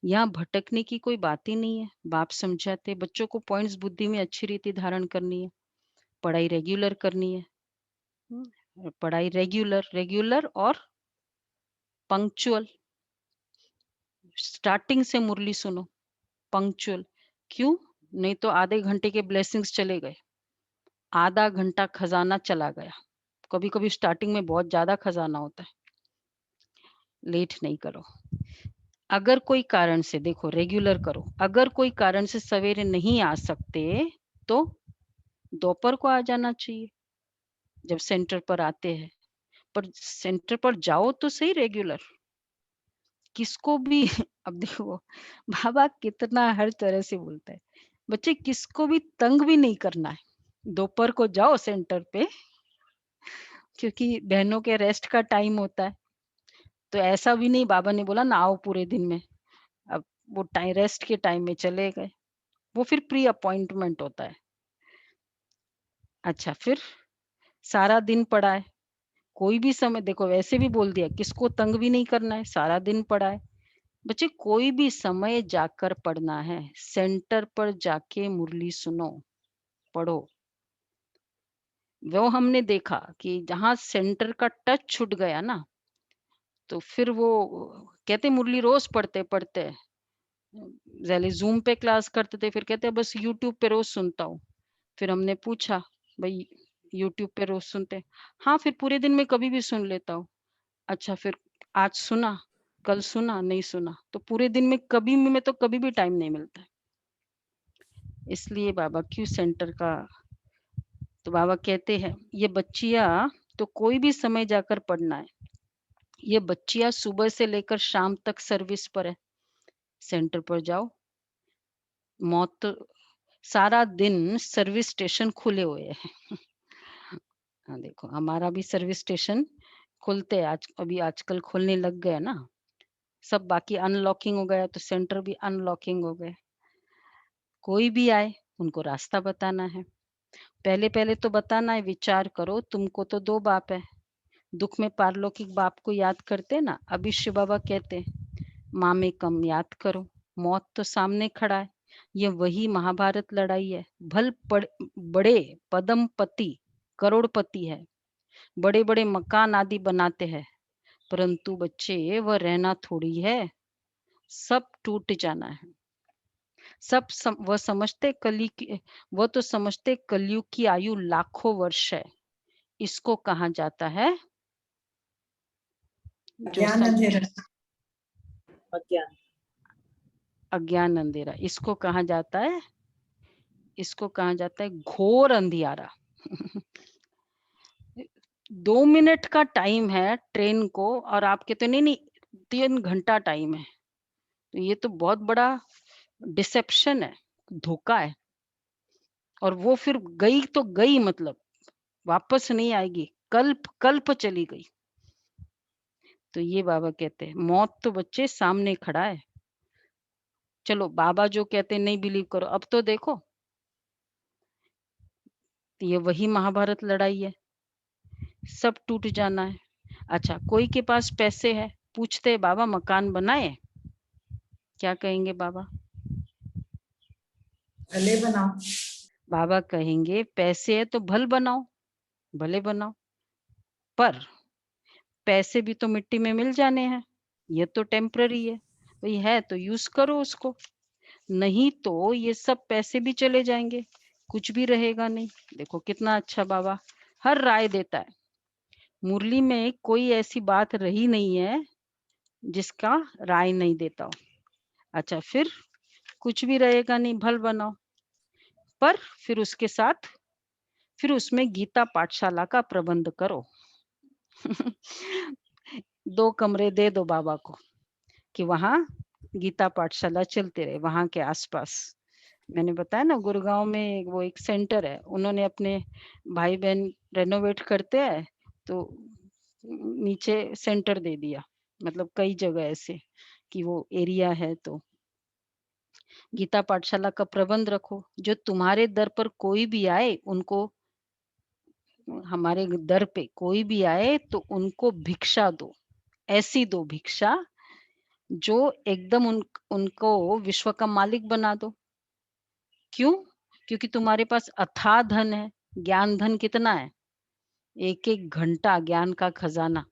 यहाँ भटकने की कोई बात ही नहीं है। बाप समझाते बच्चों को पॉइंट्स बुद्धि में अच्छी रीति धारण करनी है, पढ़ाई रेगुलर करनी है। पढ़ाई रेगुलर, रेगुलर और पंक्चुअल। स्टार्टिंग से मुरली सुनो, पंक्चुअल। क्यों? नहीं तो आधे घंटे के ब्लेसिंग्स चले गए, आधा घंटा खजाना चला गया। कभी कभी स्टार्टिंग में बहुत ज्यादा खजाना होता है। लेट नहीं करो। अगर कोई कारण से, देखो रेगुलर करो, अगर कोई कारण से सवेरे नहीं आ सकते तो दोपहर को आ जाना चाहिए जब सेंटर पर आते हैं। पर सेंटर पर जाओ तो सही रेगुलर। किसको भी अब देखो बाबा कितना हर तरह से बोलता है, बच्चे किसको भी तंग भी नहीं करना है। दोपहर को जाओ सेंटर पे, क्योंकि बहनों के रेस्ट का टाइम होता है। तो ऐसा भी नहीं बाबा ने बोला ना आओ पूरे दिन में, अब वो टाइम रेस्ट के टाइम में चले गए, वो फिर प्री अपॉइंटमेंट होता है। अच्छा, फिर सारा दिन पढ़ा है, कोई भी समय, देखो वैसे भी बोल दिया किसको तंग भी नहीं करना है, सारा दिन पढ़ा है। बच्चे कोई भी समय जाकर पढ़ना है, सेंटर पर जाके मुरली सुनो, पढ़ो। वो हमने देखा कि जहां सेंटर का टच छूट गया ना, तो फिर वो कहते मुरली रोज पढ़ते पढ़ते, पहले जूम पे क्लास करते थे, फिर कहते बस यूट्यूब पे रोज सुनता हूँ। फिर हमने पूछा भाई यूट्यूब पे रोज सुनते? हाँ, फिर पूरे दिन में कभी भी सुन लेता हूँ। अच्छा, फिर आज सुना, कल सुना, नहीं सुना, तो पूरे दिन में कभी भी, मैं तो कभी भी टाइम नहीं मिलता। इसलिए बाबा क्यों सेंटर का। तो बाबा कहते हैं ये बच्चियां तो कोई भी समय जाकर पढ़ना है। ये बच्चियां सुबह से लेकर शाम तक सर्विस पर है, सेंटर पर जाओ। मौत तो सारा दिन सर्विस स्टेशन खुले हुए हैं। हाँ, देखो हमारा भी सर्विस स्टेशन खुलते हैं, आज अभी आजकल खुलने लग गए ना सब। बाकी अनलॉकिंग हो गया तो सेंटर भी अनलॉकिंग हो गए। कोई भी आए उनको रास्ता बताना है, पहले पहले तो बताना है। विचार करो, तुमको तो दो बाप है, दुख में पारलौकिक बाप को याद करते ना। अभी शिव बाबा कहते माँ में कम याद करो, मौत तो सामने खड़ा है। ये वही महाभारत लड़ाई है। बड़े पदमपति करोड़पति है, बड़े बड़े मकान आदि बनाते हैं, परंतु बच्चे वह रहना थोड़ी है, सब टूट जाना है। वह तो समझते कलयुग की आयु लाखों वर्ष है। इसको कहा जाता है जो ज्ञान अंधेरा। अज्ञान। अज्ञान अंधेरा। इसको कहा जाता है घोर अंधियारा। 2 मिनट का टाइम है ट्रेन को और आप कहते नहीं 3 घंटा टाइम है। तो ये तो बहुत बड़ा डिसेप्शन है, धोखा है। और वो फिर गई तो गई, मतलब वापस नहीं आएगी, कल्प चली गई। तो ये बाबा कहते हैं मौत तो बच्चे सामने खड़ा है। चलो बाबा जो कहते हैं नहीं बिलीव करो, अब तो देखो ये वही महाभारत लड़ाई है, सब टूट जाना है। अच्छा, कोई के पास पैसे है, पूछते बाबा मकान बनाए, क्या कहेंगे बाबा? भले बनाओ। बाबा कहेंगे पैसे है तो भले बनाओ, पर पैसे भी तो मिट्टी में मिल जाने हैं, ये तो टेम्पररी है, भाई है तो यूज करो उसको, नहीं तो ये सब पैसे भी चले जाएंगे, कुछ भी रहेगा नहीं। देखो कितना अच्छा बाबा हर राय देता है। मुरली में कोई ऐसी बात रही नहीं है जिसका राय नहीं देता हो। अच्छा, फिर कुछ भी रहेगा नहीं, भल बनाओ, पर फिर उसके साथ फिर उसमें गीता पाठशाला का प्रबंध करो। 2 कमरे दे दो बाबा को कि वहां गीता पाठशाला चलते रहे, वहां के आसपास। मैंने बताया ना गुड़गांव में वो एक सेंटर है, उन्होंने अपने भाई बहन रेनोवेट करते हैं तो नीचे सेंटर दे दिया। मतलब कई जगह ऐसे कि वो एरिया है, तो गीता पाठशाला का प्रबंध रखो। जो तुम्हारे दर पर कोई भी आए, उनको हमारे दर पे कोई भी आए तो उनको भिक्षा दो, ऐसी दो भिक्षा जो एकदम उनको विश्व का मालिक बना दो। क्यों? क्योंकि तुम्हारे पास अथाह धन है। ज्ञान धन कितना है? 1-1 घंटा ज्ञान का खजाना,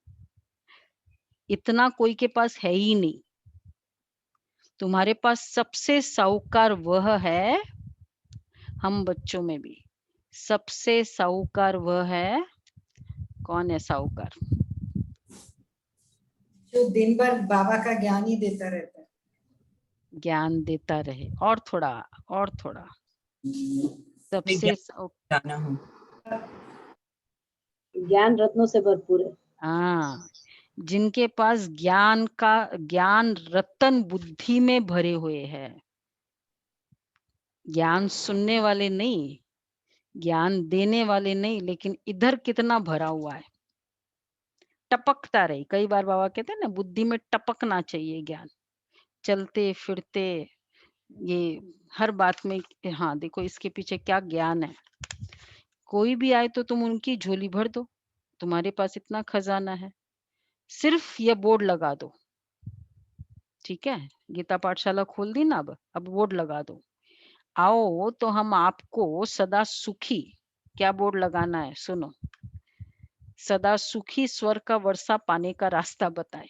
इतना कोई के पास है ही नहीं। तुम्हारे पास सबसे साहूकार वह है, हम बच्चों में भी सबसे साहूकार वह है। कौन है साहूकार? जो दिन भर बाबा का ज्ञान ही देता रहता है। ज्ञान देता रहे, और थोड़ा और थोड़ा। सबसे जाना हूँ। ज्ञान रत्नों से भरपूर है। हाँ, जिनके पास ज्ञान रतन बुद्धि में भरे हुए हैं। ज्ञान सुनने वाले नहीं, ज्ञान देने वाले नहीं, लेकिन इधर कितना भरा हुआ है, टपकता रहे। कई बार बाबा कहते हैं ना बुद्धि में टपकना चाहिए ज्ञान, चलते फिरते ये हर बात में। हाँ देखो इसके पीछे क्या ज्ञान है। कोई भी आए तो तुम उनकी झोली भर दो, तुम्हारे पास इतना खजाना है। सिर्फ ये बोर्ड लगा दो, ठीक है, गीता पाठशाला खोल दी ना, अब बोर्ड लगा दो, आओ तो हम आपको सदा सुखी, क्या बोर्ड लगाना है सुनो, सदा सुखी स्वर्ग का वर्षा पाने का रास्ता बताए।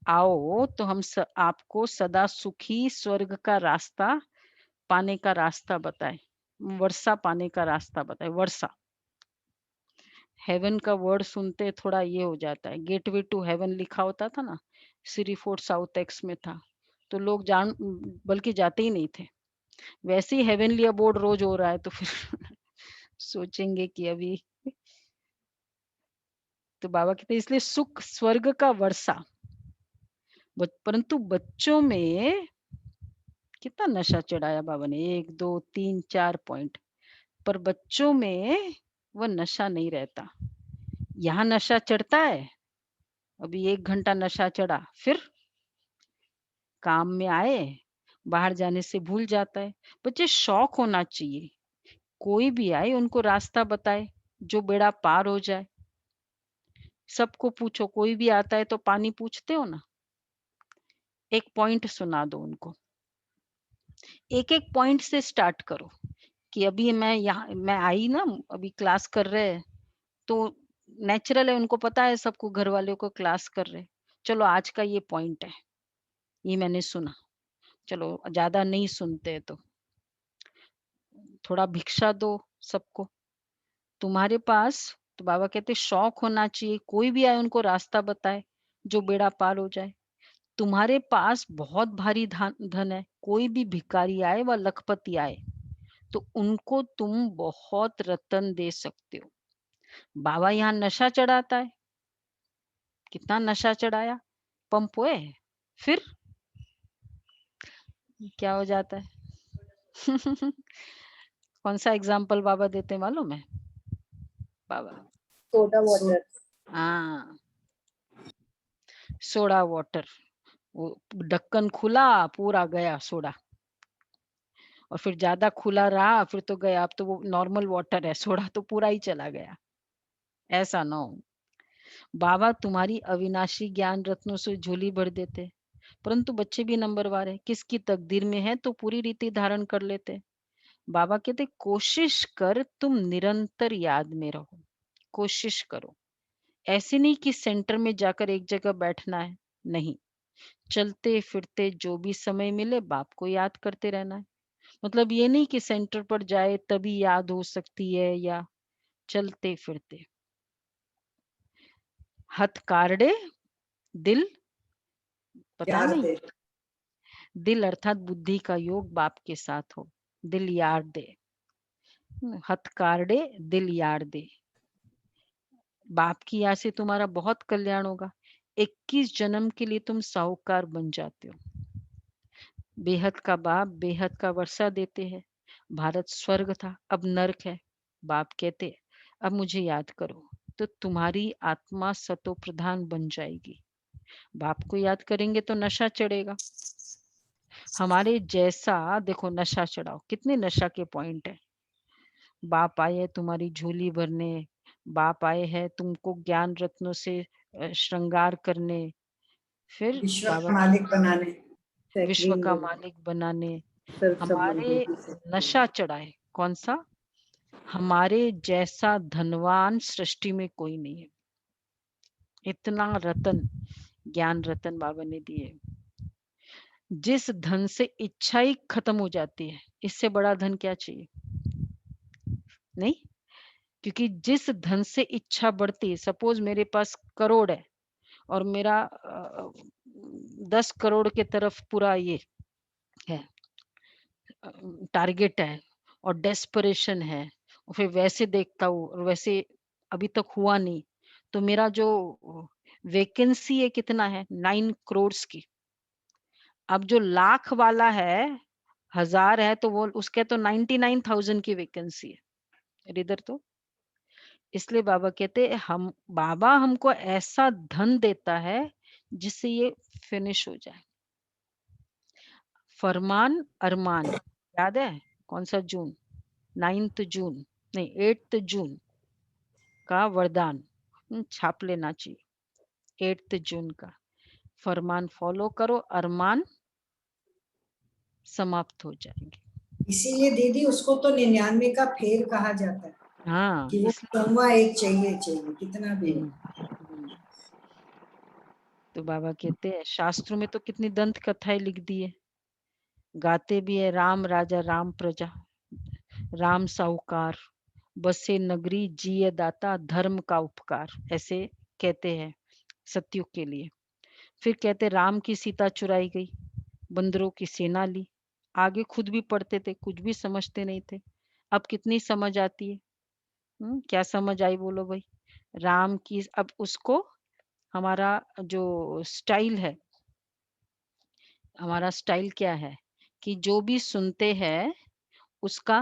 आओ तो हम आपको सदा सुखी स्वर्ग का रास्ता पाने का रास्ता बताए, वर्षा पाने का रास्ता बताए। वर्षा, हेवन का वर्ड सुनते थोड़ा ये हो जाता है। गेटवे टू हेवन लिखा होता था ना, श्री फोर्ट साउथ एक्स में था, तो लोग बल्कि जाते ही नहीं थे। वैसे ही हेवनली अबोर्ड रोज हो रहा है तो फिर सोचेंगे कि अभी। तो बाबा कहते इसलिए सुख स्वर्ग का वर्षा, परंतु बच्चों में कितना नशा चढ़ाया बाबा ने, 1 2 3 4 पॉइंट, पर बच्चों में वह नशा नहीं रहता। यहाँ नशा चढ़ता है, अभी 1 घंटा नशा चढ़ा, फिर काम में आए, बाहर जाने से भूल जाता है। बच्चे शौक होना चाहिए, कोई भी आए उनको रास्ता बताए जो बेड़ा पार हो जाए। सबको पूछो, कोई भी आता है तो पानी पूछते हो ना, एक पॉइंट सुना दो उनको, एक एक पॉइंट से स्टार्ट करो कि अभी मैं आई ना, अभी क्लास कर रहे हैं तो नेचुरल है, उनको पता है सबको, घर वालों को क्लास कर रहे। चलो आज का ये पॉइंट है, ये मैंने सुना, चलो ज्यादा नहीं सुनते तो थोड़ा भिक्षा दो सबको। तुम्हारे पास, तो बाबा कहते शौक होना चाहिए, कोई भी आए उनको रास्ता बताए जो बेड़ा पार हो जाए। तुम्हारे पास बहुत भारी धन है, कोई भी भिखारी आए व लखपति आए तो उनको तुम बहुत रत्न दे सकते हो। बाबा यहाँ नशा चढ़ाता है, कितना नशा चढ़ाया, पंप हुए, फिर क्या हो जाता है? कौन सा एग्जाम्पल बाबा देते हैं मालूम है? बाबा सोडा वाटर। हाँ, सोडा वाटर, वो ढक्कन खुला पूरा गया सोडा, और फिर ज्यादा खुला रहा फिर तो गया, अब तो वो नॉर्मल वाटर है, सोडा तो पूरा ही चला गया। ऐसा ना हो। बाबा तुम्हारी अविनाशी ज्ञान रत्नों से झोली भर देते, परंतु बच्चे भी नंबरवार है, किसकी तकदीर में है तो पूरी रीति धारण कर लेते। बाबा कहते कोशिश कर तुम निरंतर याद में रहो, कोशिश करो। ऐसे नहीं कि सेंटर में जाकर एक जगह बैठना है, नहीं, चलते फिरते जो भी समय मिले बाप को याद करते रहना है। मतलब ये नहीं कि सेंटर पर जाए तभी याद हो सकती है, या चलते फिरते। हथकार्डे दिल, पता यार नहीं, दे। दिल अर्थात बुद्धि का योग बाप के साथ हो, दिल यार दे। हथकार्डे दिल यार दे, बाप की याद से तुम्हारा बहुत कल्याण होगा। 21 जन्म के लिए तुम साहूकार बन जाते हो। बेहद का बाप बेहद का वर्षा देते हैं। भारत स्वर्ग था, अब नरक है। बाप कहते अब मुझे याद करो तो तुम्हारी आत्मा सतो प्रधान बन जाएगी। बाप को याद करेंगे तो नशा चढ़ेगा। हमारे जैसा देखो नशा चढ़ाओ, कितने नशा के पॉइंट है। बाप आए तुम्हारी झोली भरने, बाप आए हैं तुमको ज्ञान रत्नों से श्रृंगार करने, फिर विश्व बाबा का मालिक बनाने। विश्व का मालिक बनाने। सर्व हमारे संबंधी से। नशा चढ़ाए, कौन सा? हमारे जैसा धनवान सृष्टि में कोई नहीं है। इतना रतन, ज्ञान रतन बाबा ने दिए। जिस धन से इच्छा ही खत्म हो जाती है, इससे बड़ा धन क्या चाहिए? नहीं, क्योंकि जिस धन से इच्छा बढ़ती है, सपोज मेरे पास करोड़ है और मेरा 10 करोड़ के तरफ पूरा ये है, टारगेट है और डेस्परेशन है, और फिर वैसे देखता हूँ और वैसे अभी तक हुआ नहीं, तो मेरा जो वैकेंसी है कितना है? 9 करोड़ की। अब जो लाख वाला है, 1000 है, तो वो उसके तो 99,000 की वैकेंसी है इधर तो। इसलिए बाबा कहते हम, बाबा हमको ऐसा धन देता है जिससे ये फिनिश हो जाए। फरमान अरमान याद है? कौन सा जून? 9 जून नहीं, 8 जून का वरदान छाप लेना चाहिए। 8 जून का फरमान फॉलो करो, अरमान समाप्त हो जाएंगे। इसीलिए दीदी उसको तो 99 का फेर कहा जाता है हाँ, कि वो इसलिए सोमवा एक चाहिए चाहिए कितना भी हो। हम्म। तो बाबा कहते हैं शास्त्रों में तो कितनी दंत कथाएं लिख दी है, गाते भी है, राम राजा राम प्रजा, राम साहूकार, बसे नगरी जिये दाता धर्म का उपकार, ऐसे कहते हैं सत्युग के लिए। फिर कहते राम की सीता चुराई गई, बंदरों की सेना ली। आगे खुद भी पढ़ते थे, कुछ भी समझते नहीं थे, अब कितनी समझ आती है। क्या समझ आई बोलो भाई? राम की, अब उसको हमारा जो स्टाइल है, हमारा स्टाइल क्या है कि जो भी सुनते हैं उसका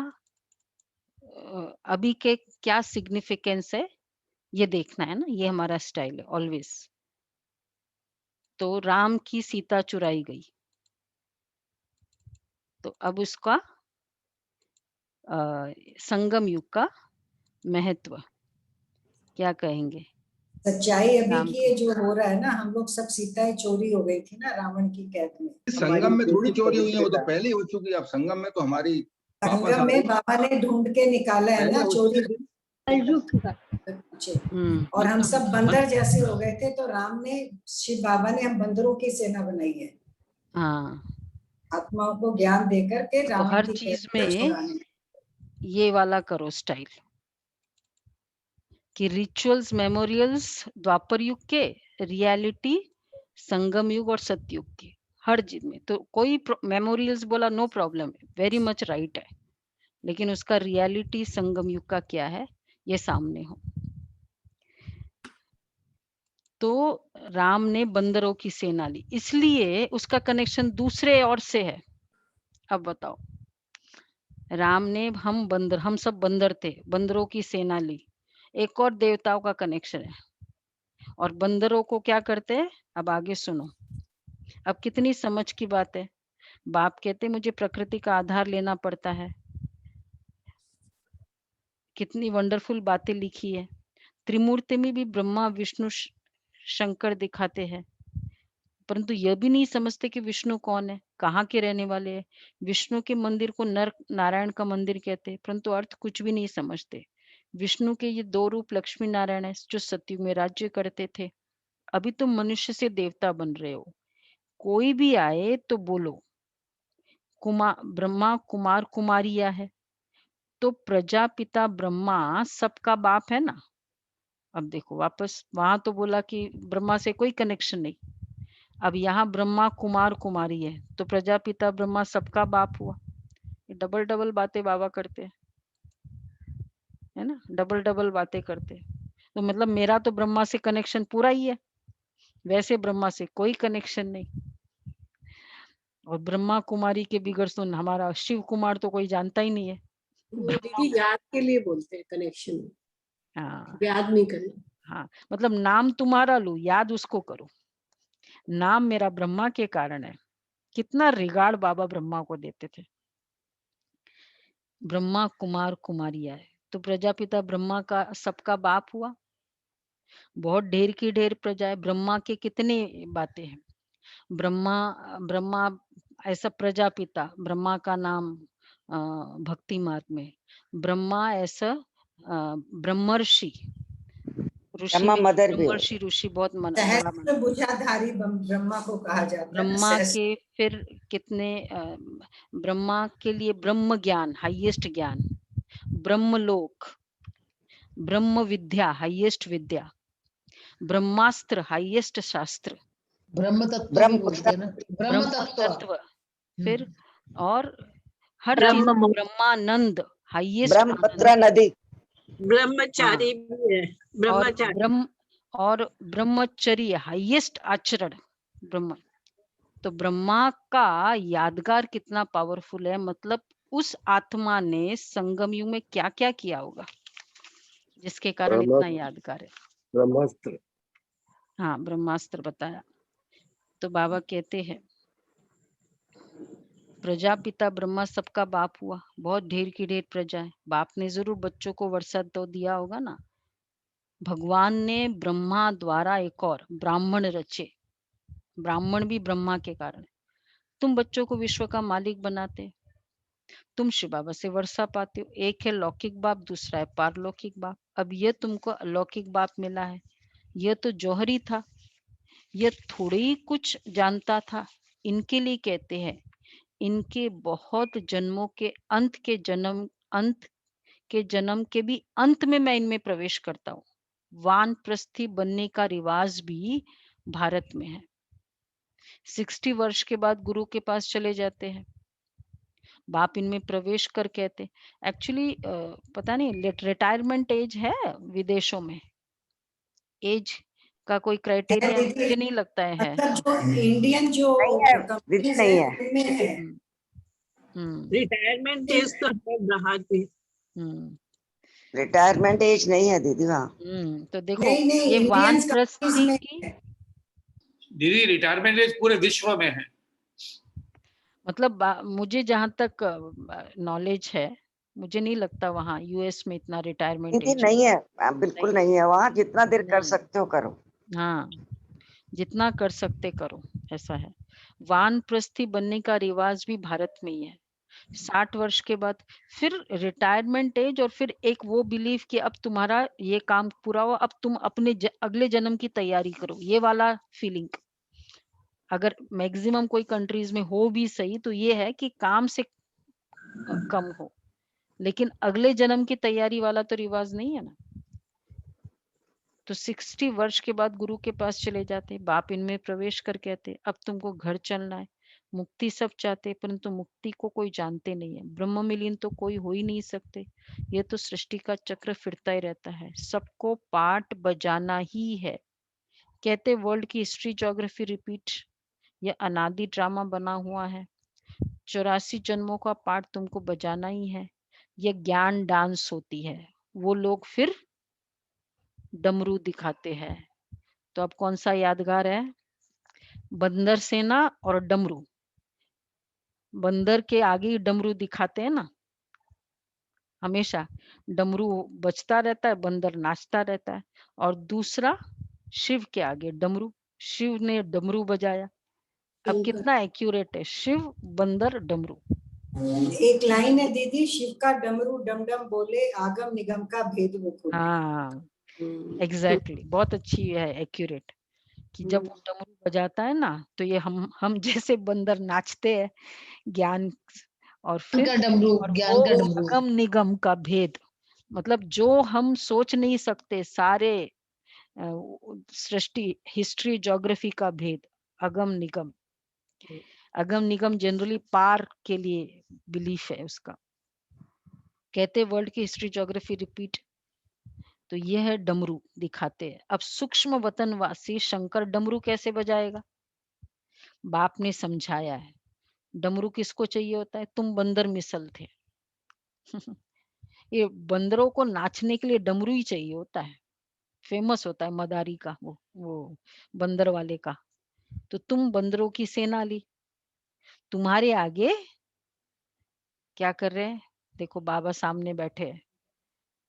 अभी के क्या सिग्निफिकेंस है ये देखना है ना, ये हमारा स्टाइल है ऑलवेज। तो राम की सीता चुराई गई, तो अब उसका संगम युग का महत्व क्या कहेंगे? सच्चाई अभी राम की ये जो हो रहा है ना, हम लोग सब सीताएं चोरी हो गई थी ना रावण की कैद में। संगम में थोड़ी चोरी हुई है, वो तो पहले ही हो चुकी है। अब संगम में तो हमारी वापस संगम आ में गई, बाबा ने ढूंढ के निकाला है पहले ना हो चोरी। पूछे और हम सब बंदर जैसे हो गए थे, तो राम ने, शिव बाबा ने हम बंदरों की सेना बनाई है। हाँ, आत्माओं को ज्ञान देकर के तो रावण हर की चीज कैद से में छुड़ाने। ये वाला करो स्टाइल कि रिचुअल्स मेमोरियल्स द्वापर युग के, रियलिटी संगम युग और सतयुग के, हर चीज में। तो कोई मेमोरियल्स बोला no problem, very much right है, लेकिन उसका रियलिटी संगम युग का क्या है ये सामने हो। तो राम ने बंदरों की सेना ली, इसलिए उसका कनेक्शन दूसरे और से है। अब बताओ, राम ने हम सब बंदर थे, बंदरों की सेना ली, एक और देवताओं का कनेक्शन है। और बंदरों को क्या करते हैं, अब आगे सुनो, अब कितनी समझ की बात है। बाप कहते मुझे प्रकृति का आधार लेना पड़ता है, कितनी वंडरफुल बातें लिखी है। त्रिमूर्ति में भी ब्रह्मा विष्णु शंकर दिखाते हैं, परंतु यह भी नहीं समझते कि विष्णु कौन है, कहाँ के रहने वाले हैं। विष्णु के मंदिर को नर नारायण का मंदिर कहते हैं, परंतु अर्थ कुछ भी नहीं समझते। विष्णु के ये दो रूप लक्ष्मी नारायण है जो सतयुग में राज्य करते थे। अभी तुम मनुष्य से देवता बन रहे हो, कोई भी आए तो बोलो ब्रह्मा कुमार कुमारिया है, तो प्रजापिता ब्रह्मा सबका बाप है ना। अब देखो वापस, वहां तो बोला कि ब्रह्मा से कोई कनेक्शन नहीं, अब यहाँ ब्रह्मा कुमार कुमारी है, तो प्रजापिता ब्रह्मा सबका बाप हुआ। डबल डबल बातें बाबा करते हैं, है ना, डबल डबल बातें करते हैं। तो मतलब मेरा तो ब्रह्मा से कनेक्शन पूरा ही है, वैसे ब्रह्मा से कोई कनेक्शन नहीं। और ब्रह्मा कुमारी के बिगड़ तो हमारा शिव कुमार तो कोई जानता ही नहीं है। दीदी याद के लिए बोलते हैं कनेक्शन, हाँ याद नहीं करना। हाँ, मतलब नाम तुम्हारा लू, याद उसको करो। नाम मेरा ब्रह्मा के कारण है। कितना रिगार्ड बाबा ब्रह्मा को देते थे। ब्रह्मा कुमार कुमारिया है, तो प्रजापिता ब्रह्मा का सबका बाप हुआ। बहुत ढेर की ढेर प्रजा है, ब्रह्मा के कितने बातें हैं। ब्रह्मा ब्रह्मा ऐसा प्रजापिता, ब्रह्मा का नाम भक्ति मार्ग में ब्रह्मा ऐसा ब्रह्मर्षि ऋषि, ब्रह्मा मदर भी है। ब्रह्मर्षि ऋषि बहुत बड़ा सहस्त्र भुजाधारी ब्रह्मा को कहा जाता है। ब्रह्मा के फिर कितने ब्रह्मा के लिए ब्रह्म ज्ञान हाईएस्ट ज्ञान, ब्रह्मलोक, ब्रह्म विद्या हाईएस्ट विद्या, ब्रह्मास्त्र हाईएस्ट शास्त्र, ब्रह्म तत्व भी बोलते हैं ना, ब्रह्म तत्व। फिर और हर चीज, ब्रह्म ब्रह्मानंद हाईएस्ट, ब्रह्मपुत्र नदी, ब्रह्मचारी भी है, ब्रह्मचारी और ब्रह्मचर्य हाईएस्ट आचरण ब्रह्म। तो ब्रह्मा का यादगार कितना पावरफुल है, मतलब उस आत्मा ने संगम युग में क्या क्या किया होगा जिसके कारण इतना यादगार है। ब्रह्मास्त्र, हाँ, ब्रह्मास्त्र बताया। तो बाबा कहते हैं प्रजापिता ब्रह्मा सबका बाप हुआ, बहुत ढेर की ढेर प्रजा है। बाप ने जरूर बच्चों को वर्षा तो दिया होगा ना। भगवान ने ब्रह्मा द्वारा एक और ब्राह्मण रचे, ब्राह्मण भी ब्रह्मा के कारण। तुम बच्चों को विश्व का मालिक बनाते, तुम शिव बाबा से वर्षा पाते हो। एक है लौकिक बाप, दूसरा है पारलौकिक बाप। अब यह तुमको अलौकिक बाप मिला है, यह तो जौहरी था, यह थोड़ी ही कुछ जानता था। इनके लिए कहते हैं, इनके बहुत जन्मों के अंत के जन्म के भी अंत में मैं इनमें प्रवेश करता हूँ। वानप्रस्थी बनने का रिवाज भी भारत में है। 60 वर्ष के बाद गुरु के पास चले जाते हैं, बाप इनमें प्रवेश कर कहते। एक्चुअली पता नहीं रिटायरमेंट एज है विदेशों में, एज का कोई क्राइटेरिया मुझे नहीं लगता है। मतलब जो इंडियन जो कंपनीज नहीं है है। उनमें है। रिटायरमेंट एज तो है ग्राहक भी। रिटायरमेंट एज नहीं है दीदी वहाँ। तो देखो नहीं, ये इंडियन वानप्रस्थी कंपनीज में की, है। दीदी रिटायरमेंट एज पूरे विश्व में है। मतलब मुझे जहां तक नॉलेज है, मुझे नहीं लगता वहाँ यूएस में इतना रिटायरमेंट दीदी एज नहीं है, बिल्कुल नहीं है वहाँ। जितना देर कर नहीं। सकते हो करो। हाँ, जितना कर सकते करो, ऐसा है। वानप्रस्थी बनने का रिवाज भी भारत में ही है। 60 वर्ष के बाद फिर रिटायरमेंट एज, और फिर एक वो बिलीफ कि अब तुम्हारा ये काम पूरा हुआ, अब तुम अपने अगले जन्म की तैयारी करो, ये वाला फीलिंग। अगर मैक्सिमम कोई कंट्रीज में हो भी सही तो ये है कि काम से कम हो, लेकिन अगले जन्म की तैयारी वाला तो रिवाज नहीं है ना। तो 60 वर्ष के बाद गुरु के पास चले जाते, बाप इनमें प्रवेश कर कहते अब तुमको घर चलना है। मुक्ति सब चाहते, परंतु मुक्ति को कोई जानते नहीं है। ब्रह्म में लीन तो कोई हो ही नहीं सकते, ये तो सृष्टि का चक्र फिरता ही रहता है, सबको पाठ बजाना ही है। कहते वर्ल्ड की हिस्ट्री ज्योग्राफी रिपीट, यह अनादि ड्रामा बना हुआ है, 84 जन्मों का पाठ तुमको बजाना ही है। यह ज्ञान डांस होती है, वो लोग फिर डमरू दिखाते हैं। तो अब कौन सा यादगार है? बंदर सेना और डमरू। बंदर के आगे डमरू दिखाते हैं ना, हमेशा डमरू बजता रहता है, बंदर नाचता रहता है। और दूसरा शिव के आगे डमरू, शिव ने डमरू बजाया। अब कितना एक्यूरेट है, शिव बंदर डमरू। एक लाइन है दीदी, शिव का डमरू डम डम बोले, आगम निगम का भेद वो खोले। हाँ एग्जैक्टली, बहुत अच्छी है, एक्यूरेट। कि जब वो डमरू बजाता है ना तो ये हम जैसे बंदर नाचते हैं ज्ञान, और फिर और ज्ञान का वो डमरू। अगम निगम का भेद, मतलब जो हम सोच नहीं सकते, सारे सृष्टि हिस्ट्री ज्योग्राफी का भेद, अगम निगम। अगम निगम जनरली पार के लिए बिलीफ है उसका। कहते वर्ल्ड की हिस्ट्री ज्योग्राफी रिपीट, तो ये है डमरू दिखाते हैं। अब सूक्ष्म वतनवासी शंकर डमरू कैसे बजाएगा? बाप ने समझाया है। डमरू किसको चाहिए होता है? तुम बंदर मिसल थे ये बंदरों को नाचने के लिए डमरू ही चाहिए होता है। फेमस होता है मदारी का वो बंदर वाले का। तो तुम बंदरों की सेना ली, तुम्हारे आगे क्या कर रहे हैं? देखो बाबा सामने बैठे हैं,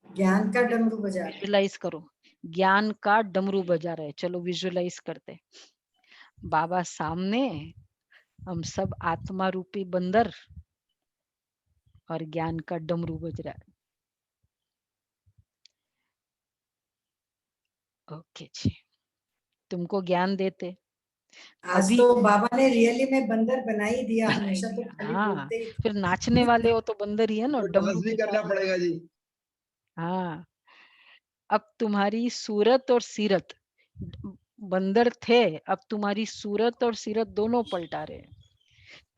ज्ञान का डमरू बजा रहे। विजुलाइज करो, ज्ञान का डमरू बजा रहे। चलो विजुलाइज करते, बाबा सामने, हम सब आत्मा रूपी बंदर, और ज्ञान का डमरू बज रहा है। ओके जी, तुमको ज्ञान देते। आज अभी तो बाबा ने रियली में बंदर बना ही दिया, हमेशा तो खाली हाँ, बोलते ही थे। फिर नाचने वाले हो तो बंदर ही है ना, तो डमरू तपस्वी के करना साथ। पड़ेगा जी। हाँ, अब तुम्हारी सूरत और सीरत, बंदर थे, अब तुम्हारी सूरत और सीरत दोनों पलटा रहे हैं।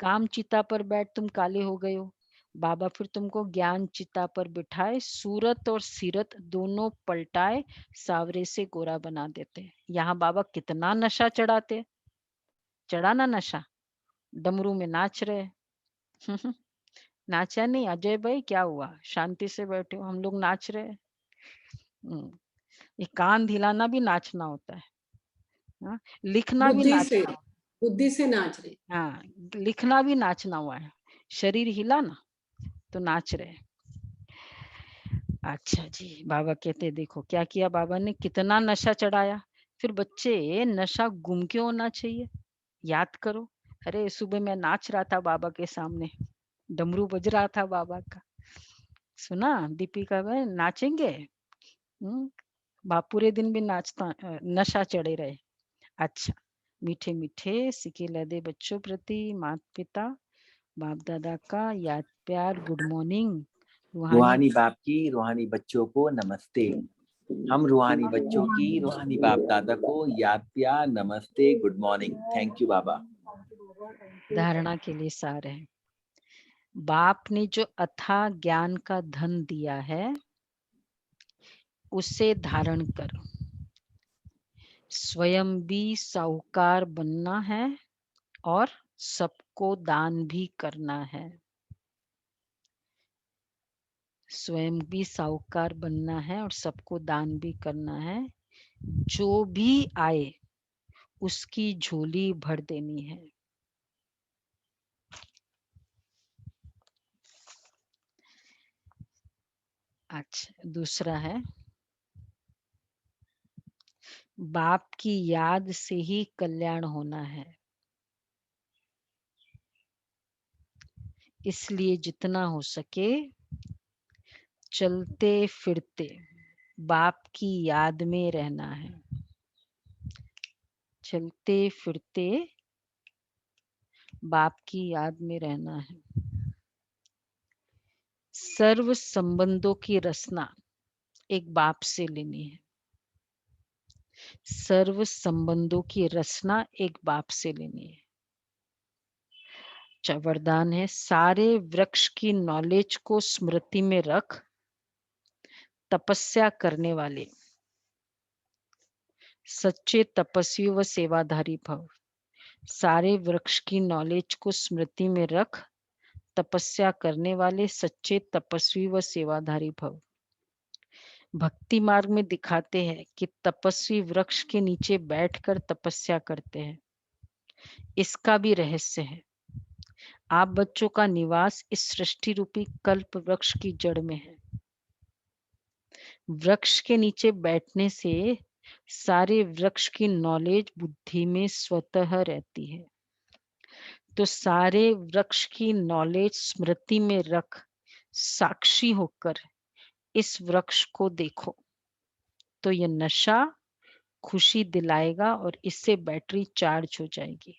काम चिता पर बैठ तुम काले हो गए हो, बाबा फिर तुमको ज्ञान चिता पर बिठाए, सूरत और सीरत दोनों पलटाए, सावरे से गोरा बना देते। यहाँ बाबा कितना नशा चढ़ाते, चढ़ा ना नशा, डमरू में नाच रहे नाचा नहीं अजय भाई? क्या हुआ, शांति से बैठे हो, हम लोग नाच रहे हैं। ये कान हिलाना भी नाचना होता है, हाँ? लिखना भी नाचना, बुद्धि से नाच रहे। हाँ लिखना भी नाचना हुआ है। शरीर हिला ना तो नाच रहे। अच्छा जी, बाबा कहते देखो क्या किया बाबा ने, कितना नशा चढ़ाया। फिर बच्चे नशा गुम क्यों होना चाहिए, याद करो। अरे सुबह मैं नाच रहा था बाबा के सामने, डमरू बज रहा था बाबा का, सुना दीपिका भाई नाचेंगे? बाप पूरे दिन भी नाचता, नशा चढ़े रहे। अच्छा, मीठे मीठे सिके लदे बच्चों प्रति माता पिता बाप दादा का याद प्यार, गुड मॉर्निंग। रूहानी बाप की रूहानी बच्चों को नमस्ते। हम रूहानी बच्चों की रूहानी बाप दादा को याद प्यार नमस्ते, गुड मॉर्निंग। थैंक यू बाबा। धारणा के लिए सार है, बाप ने जो अथाह ज्ञान का धन दिया है उसे धारण कर, स्वयं भी साहूकार बनना है और सबको दान भी करना है। स्वयं भी साहूकार बनना है और सबको दान भी करना है। जो भी आए उसकी झोली भर देनी है। अच्छा, दूसरा है, बाप की याद से ही कल्याण होना है। इसलिए जितना हो सके चलते फिरते बाप की याद में रहना है। चलते फिरते बाप की याद में रहना है। सर्व संबंधों की रचना एक बाप से लेनी है। सर्व संबंधों की रचना एक बाप से लेनी है। वरदान है, सारे वृक्ष की नॉलेज को स्मृति में रख तपस्या करने वाले सच्चे तपस्वी व सेवाधारी भव। सारे वृक्ष की नॉलेज को स्मृति में रख तपस्या करने वाले सच्चे तपस्वी व सेवाधारी भव। भक्ति मार्ग में दिखाते हैं कि तपस्वी वृक्ष के नीचे बैठकर तपस्या करते हैं। इसका भी रहस्य है। आप बच्चों का निवास इस सृष्टि रूपी कल्प वृक्ष की जड़ में है। वृक्ष के नीचे बैठने से सारे वृक्ष की नॉलेज बुद्धि में स्वतः रहती है। तो सारे वृक्ष की नॉलेज स्मृति में रख साक्षी होकर इस वृक्ष को देखो तो यह नशा खुशी दिलाएगा और इससे बैटरी चार्ज हो जाएगी।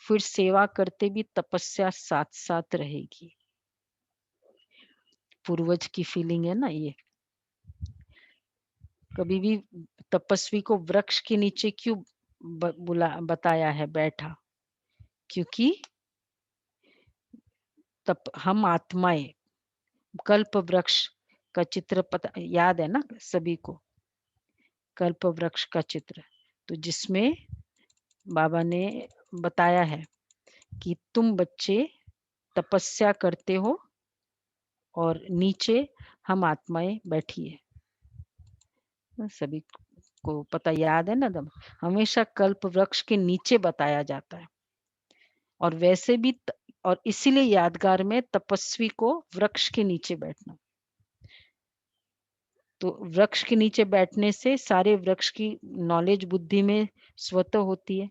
फिर सेवा करते भी तपस्या साथ साथ रहेगी। पूर्वज की फीलिंग है ना ये। कभी भी तपस्वी को वृक्ष के नीचे क्यों बताया है बैठा? क्योंकि हम आत्माएं कल्प वृक्ष का चित्र पता याद है ना सभी को? कल्प वृक्ष का चित्र तो जिसमें बाबा ने बताया है कि तुम बच्चे तपस्या करते हो और नीचे हम आत्माएं बैठी है। सभी को पता याद है ना? दम हमेशा कल्प वृक्ष के नीचे बताया जाता है और वैसे भी और इसीलिए यादगार में तपस्वी को वृक्ष के नीचे बैठना। तो वृक्ष के नीचे बैठने से सारे वृक्ष की नॉलेज बुद्धि में स्वतः होती है।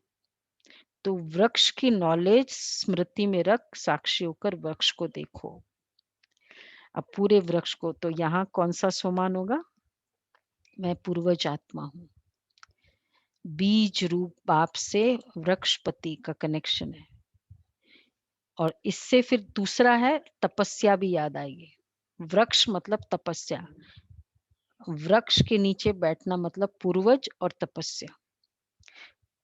तो वृक्ष की नॉलेज स्मृति में रख साक्षी होकर वृक्ष को देखो। अब पूरे वृक्ष को तो यहाँ कौन सा स्वमान होगा? मैं पूर्वज आत्मा हूँ। बीज रूप बाप से वृक्षपति का कनेक्शन है और इससे फिर दूसरा है तपस्या भी याद आएगी। वृक्ष मतलब तपस्या, वृक्ष के नीचे बैठना मतलब पूर्वज और तपस्या।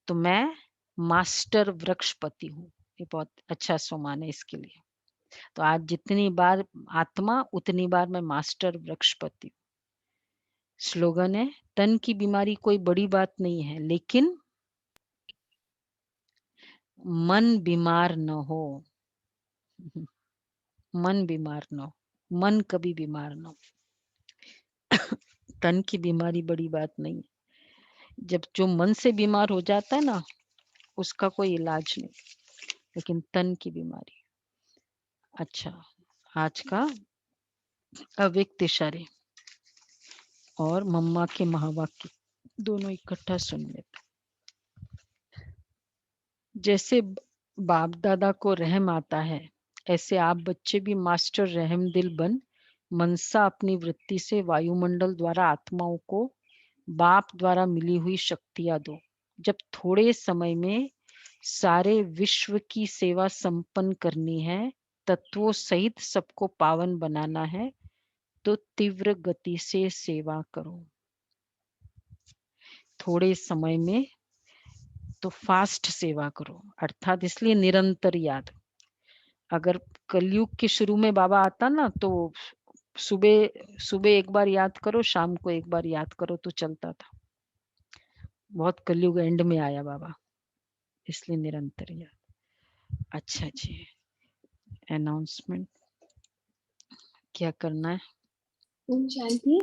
तो मैं मास्टर वृक्षपति हूँ। ये बहुत अच्छा सम्मान है इसके लिए। तो आज जितनी बार आत्मा उतनी बार मैं मास्टर वृक्षपति हूँ। स्लोगन है, तन की बीमारी कोई बड़ी बात नहीं है लेकिन मन बीमार न हो। मन बीमार न हो, मन कभी बीमार न हो। तन की बीमारी बड़ी बात नहीं। जब जो मन से बीमार हो जाता है ना उसका कोई इलाज नहीं, लेकिन तन की बीमारी। अच्छा, आज का अव्यक्त इशारे और मम्मा के महावाक्य दोनों इकट्ठा सुन लेते। जैसे बाप दादा को रहम आता है ऐसे आप बच्चे भी मास्टर रहम दिल बन मनसा अपनी वृत्ति से वायुमंडल द्वारा आत्माओं को बाप द्वारा मिली हुई शक्तियां दो। जब थोड़े समय में सारे विश्व की सेवा संपन्न करनी है, तत्वों सहित सबको पावन बनाना है, तो तीव्र गति से सेवा करो। थोड़े समय में तो फास्ट सेवा करो, अर्थात इसलिए निरंतर याद। अगर कलयुग के शुरू में बाबा आता ना तो सुबह एक बार याद करो, शाम को एक बार याद करो तो चलता था। बहुत कलयुग एंड में आया बाबा, इसलिए निरंतर याद। अच्छा जी, अनाउंसमेंट क्या करना है? शांति।